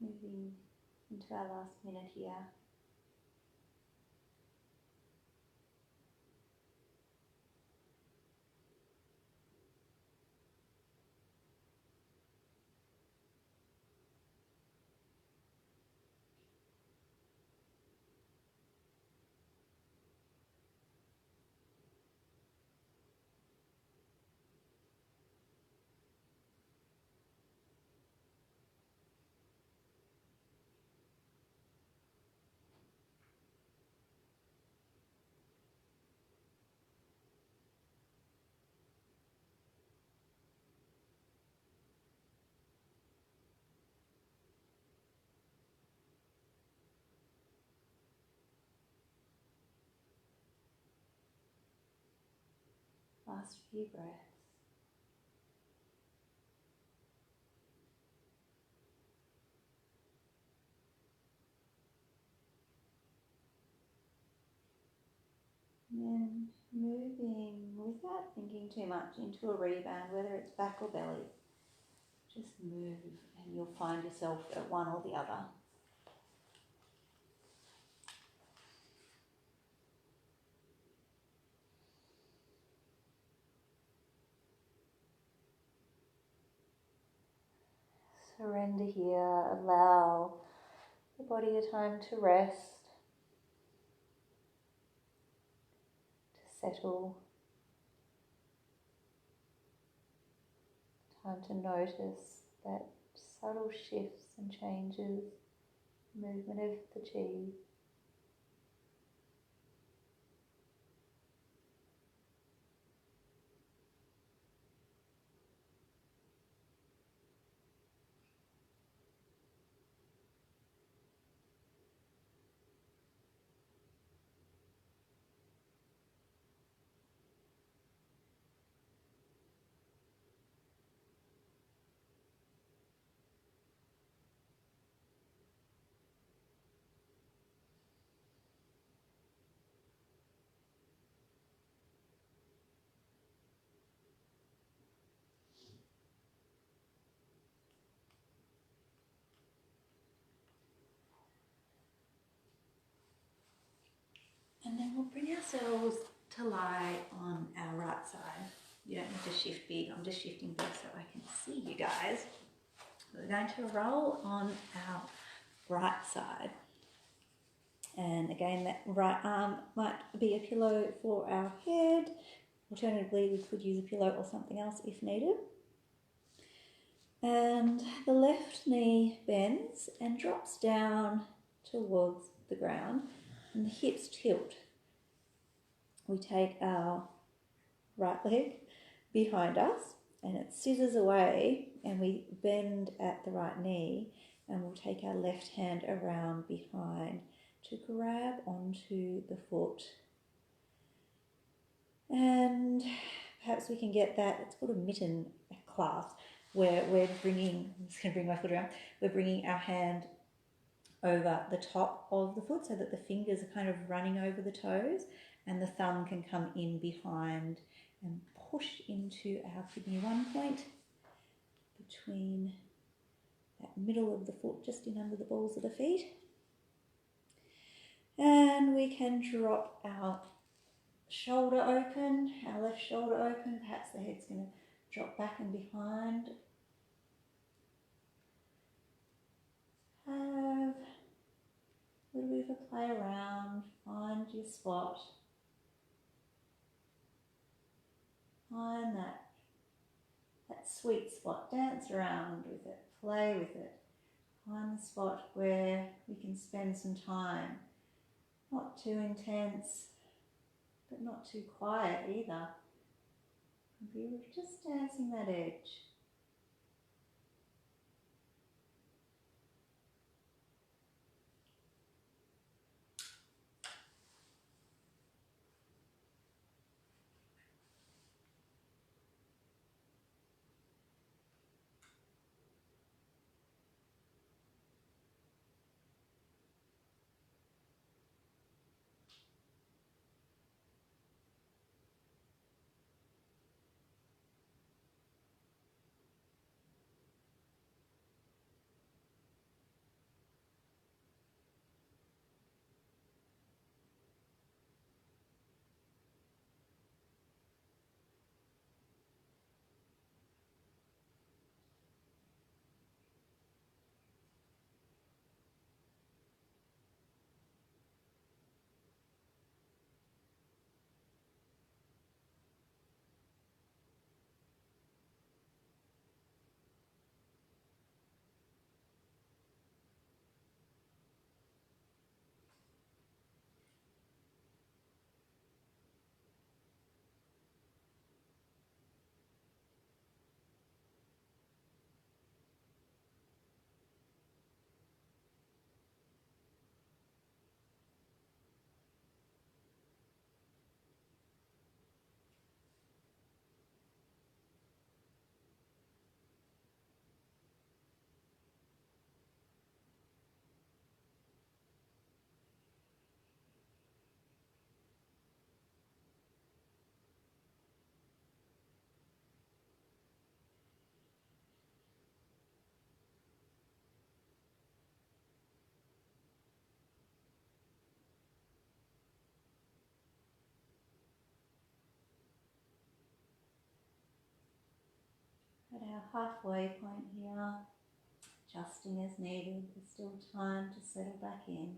Moving into our last minute here. Last few breaths. And then moving without thinking too much into a rebound, whether it's back or belly. Just move and you'll find yourself at one or the other. Surrender here, allow the body a time to rest, to settle, time to notice that subtle shifts and changes, movement of the chi. And then we'll bring ourselves to lie on our right side. You don't need to shift big, I'm just shifting big so I can see you guys. We're going to roll on our right side. And again, that right arm might be a pillow for our head. Alternatively, we could use a pillow or something else if needed. And the left knee bends and drops down towards the ground and the hips tilt. We take our right leg behind us and it scissors away and we bend at the right knee and we'll take our left hand around behind to grab onto the foot. And perhaps we can get that, it's called a mitten clasp, where we're bringing, I'm just going to bring my foot around, we're bringing our hand over the top of the foot so that the fingers are kind of running over the toes and the thumb can come in behind and push into our kidney 1 point between that middle of the foot, just in under the balls of the feet. And we can drop our shoulder open, our left shoulder open, perhaps the head's going to drop back and behind. Have a little bit of a play around, find your spot. Find that sweet spot, dance around with it, play with it. Find the spot where we can spend some time. Not too intense, but not too quiet either. We're just dancing that edge. at our halfway point here, adjusting as needed. There's still time to settle back in.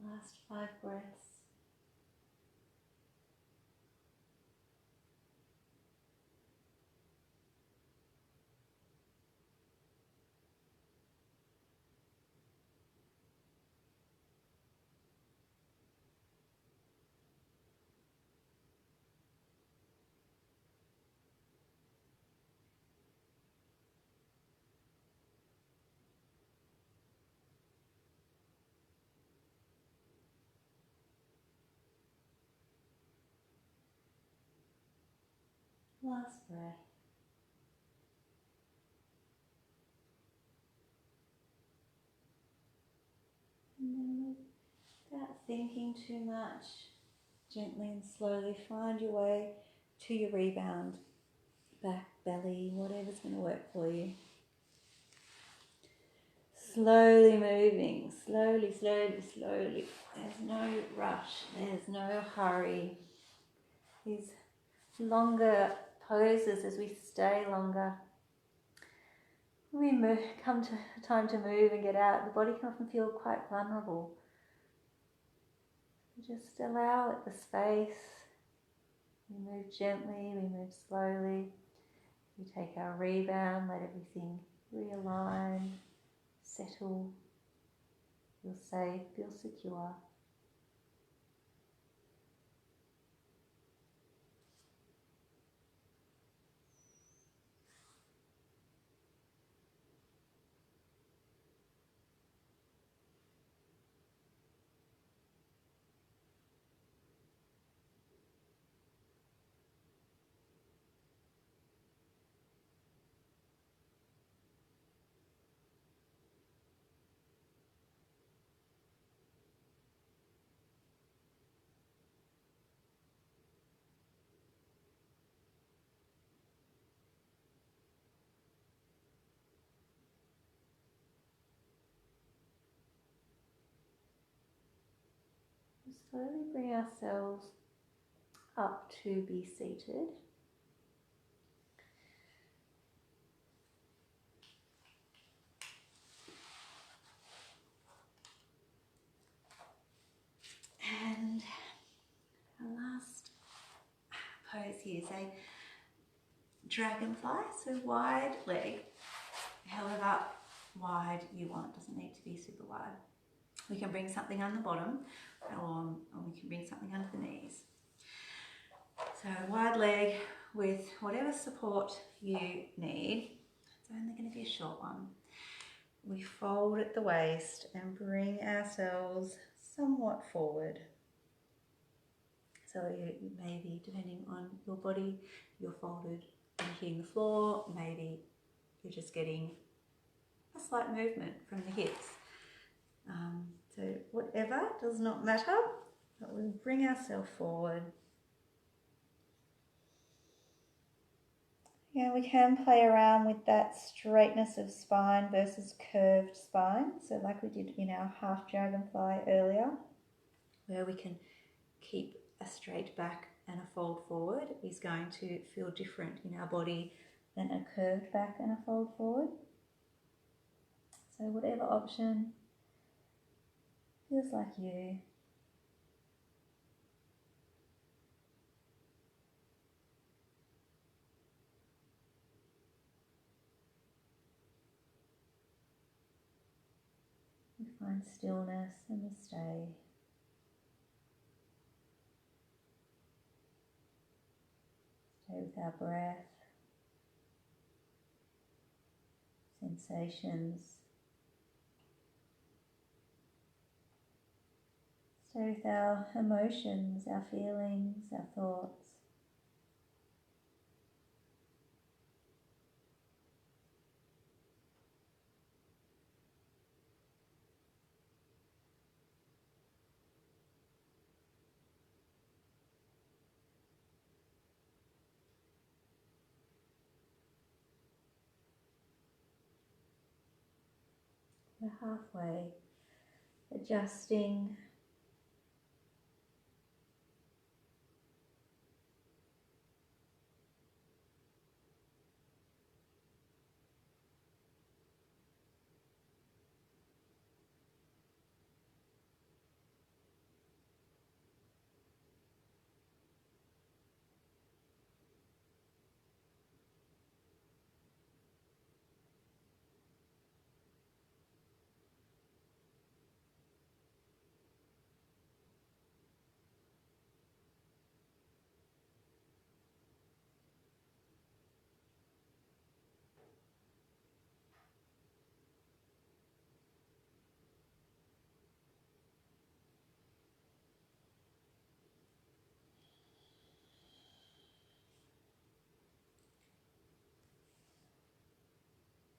Last 5 breaths. Last breath. And then without thinking too much, gently and slowly find your way to your rebound. Back, belly, whatever's going to work for you. Slowly moving, slowly, slowly, slowly. There's no rush, there's no hurry. These longer poses, as we stay longer, when we come to time to move and get out, the body can often feel quite vulnerable. Just allow it the space. We move gently, we move slowly. We take our rebound, let everything realign, settle, feel safe, feel secure. Slowly bring ourselves up to be seated. And our last pose here is a dragonfly, so wide leg, however wide you want, doesn't need to be super wide. We can bring something on the bottom or we can bring something under the knees. So wide leg with whatever support you need. It's only going to be a short one. We fold at the waist and bring ourselves somewhat forward. So you maybe, depending on your body, you're folded and hitting the floor, maybe you're just getting a slight movement from the hips. So whatever, does not matter, but we'll bring ourselves forward. Yeah, we can play around with that straightness of spine versus curved spine. So like we did in our half dragonfly earlier, where we can keep a straight back and a fold forward is going to feel different in our body than a curved back and a fold forward. So whatever option feels like you. We find stillness and we stay. Stay with our breath, sensations. Stay with our emotions, our feelings, our thoughts. We're halfway, adjusting.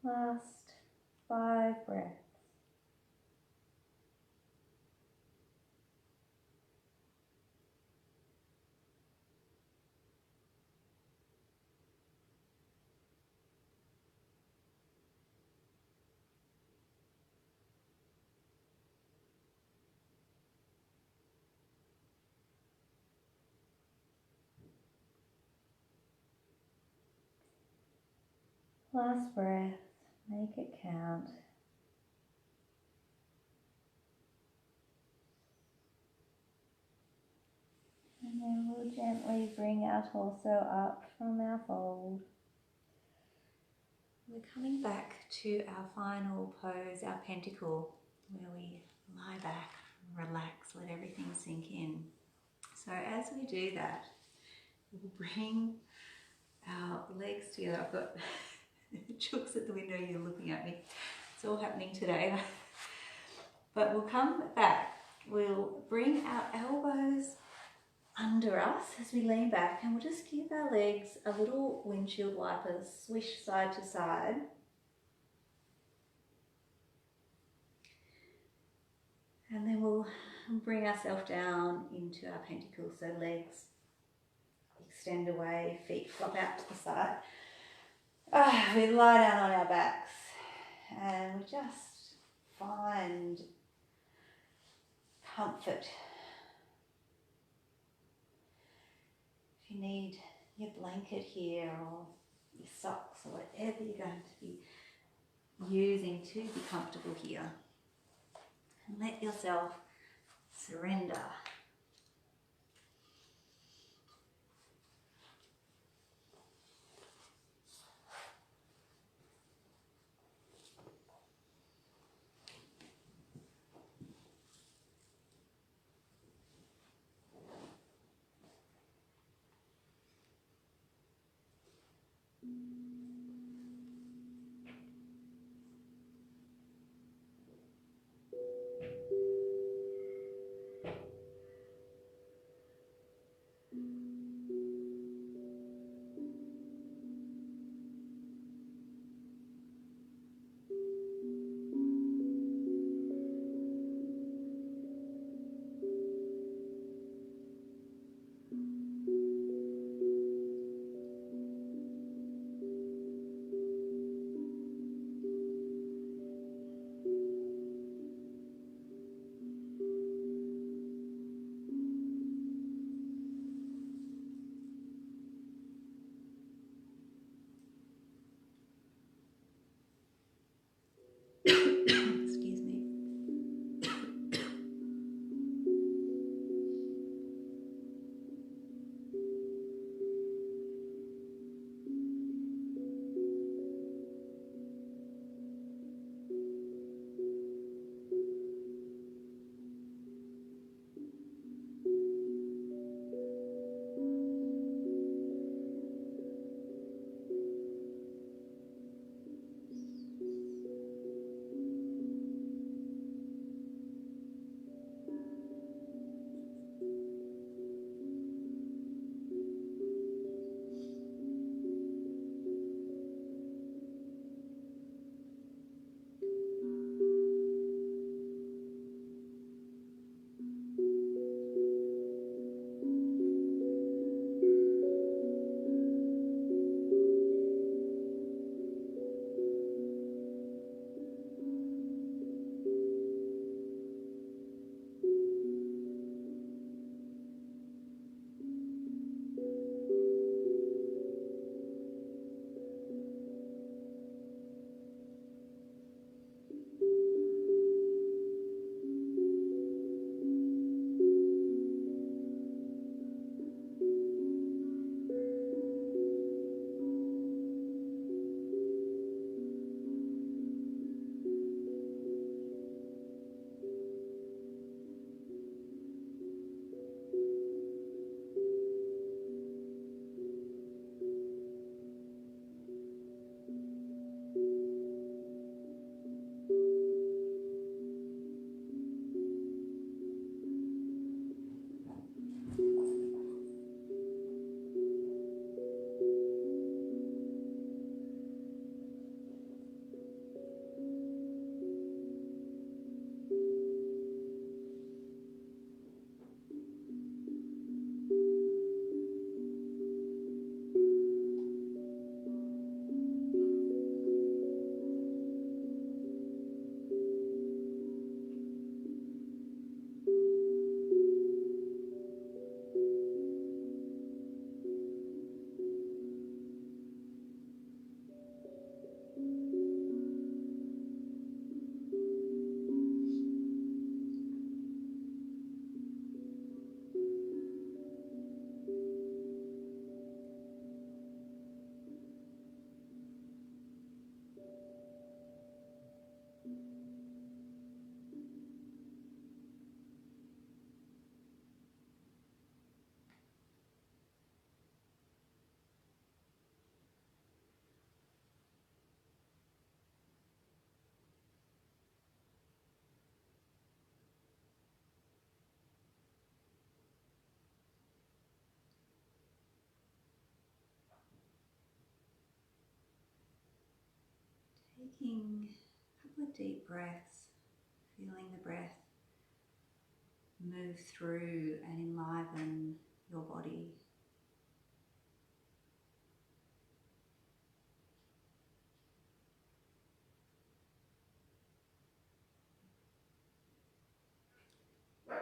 Last 5 breaths. Last breath, make it count. And then we'll gently bring our torso up from our fold. We're coming back to our final pose, our pentacle, where we lie back, relax, let everything sink in. So as we do that, we'll bring our legs together. I've got chooks at the window, you're looking at me. It's all happening today. But we'll come back. We'll bring our elbows under us as we lean back, and we'll just give our legs a little windshield wiper swish side to side. And then we'll bring ourselves down into our pentacle, so legs extend away, feet flop out to the side. We lie down on our backs and we just find comfort. If you need your blanket here or your socks or whatever you're going to be using to be comfortable here, and let yourself surrender. taking a couple of deep breaths, feeling the breath move through and enliven your body.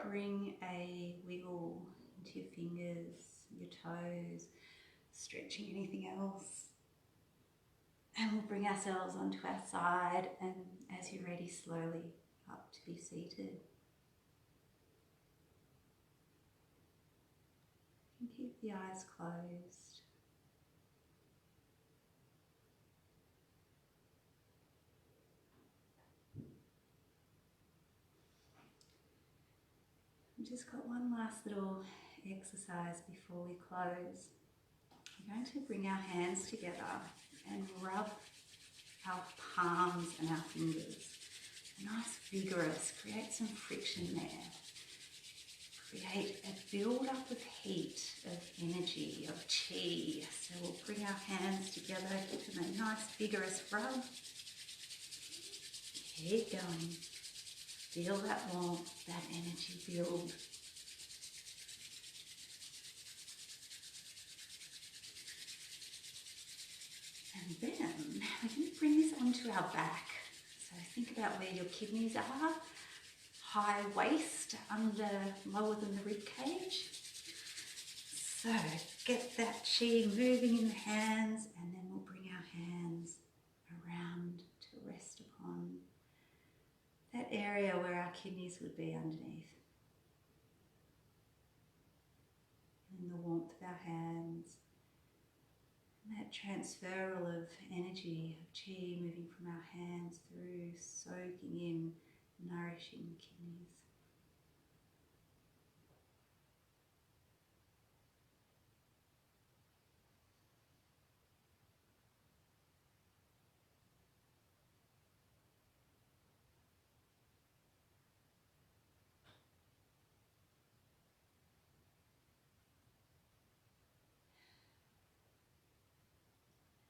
Bring a wiggle into your fingers, your toes, stretching anything else. And we'll bring ourselves onto our side, and as you're ready, slowly up to be seated. And keep the eyes closed. We've just got one last little exercise before we close. We're going to bring our hands together and rub our palms and our fingers. A nice vigorous, create some friction there. Create a build-up of heat, of energy, of chi. So we'll bring our hands together, give them a nice vigorous rub. Keep going. Feel that warmth, that energy build. And then we're going to bring this onto our back. So think about where your kidneys are. High waist, under, lower than the rib cage. So get that chi moving in the hands, and then we'll bring our hands around to rest upon that area where our kidneys would be underneath. And the warmth of our hands, and that transferal of energy, of chi moving from our hands through, soaking in, nourishing the kidneys.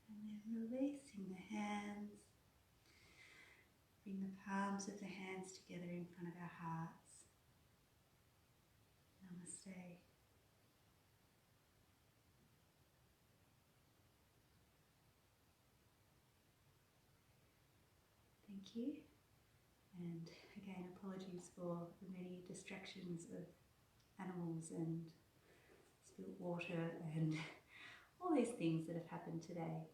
And then releasing the hands. Bring the palms of the hands together in front of our hearts. Namaste. Thank you. And again, apologies for the many distractions of animals and spilt water and all these things that have happened today.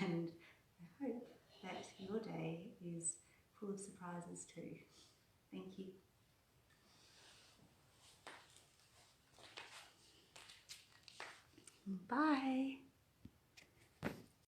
And I hope that your day is full of surprises too. Thank you. Bye.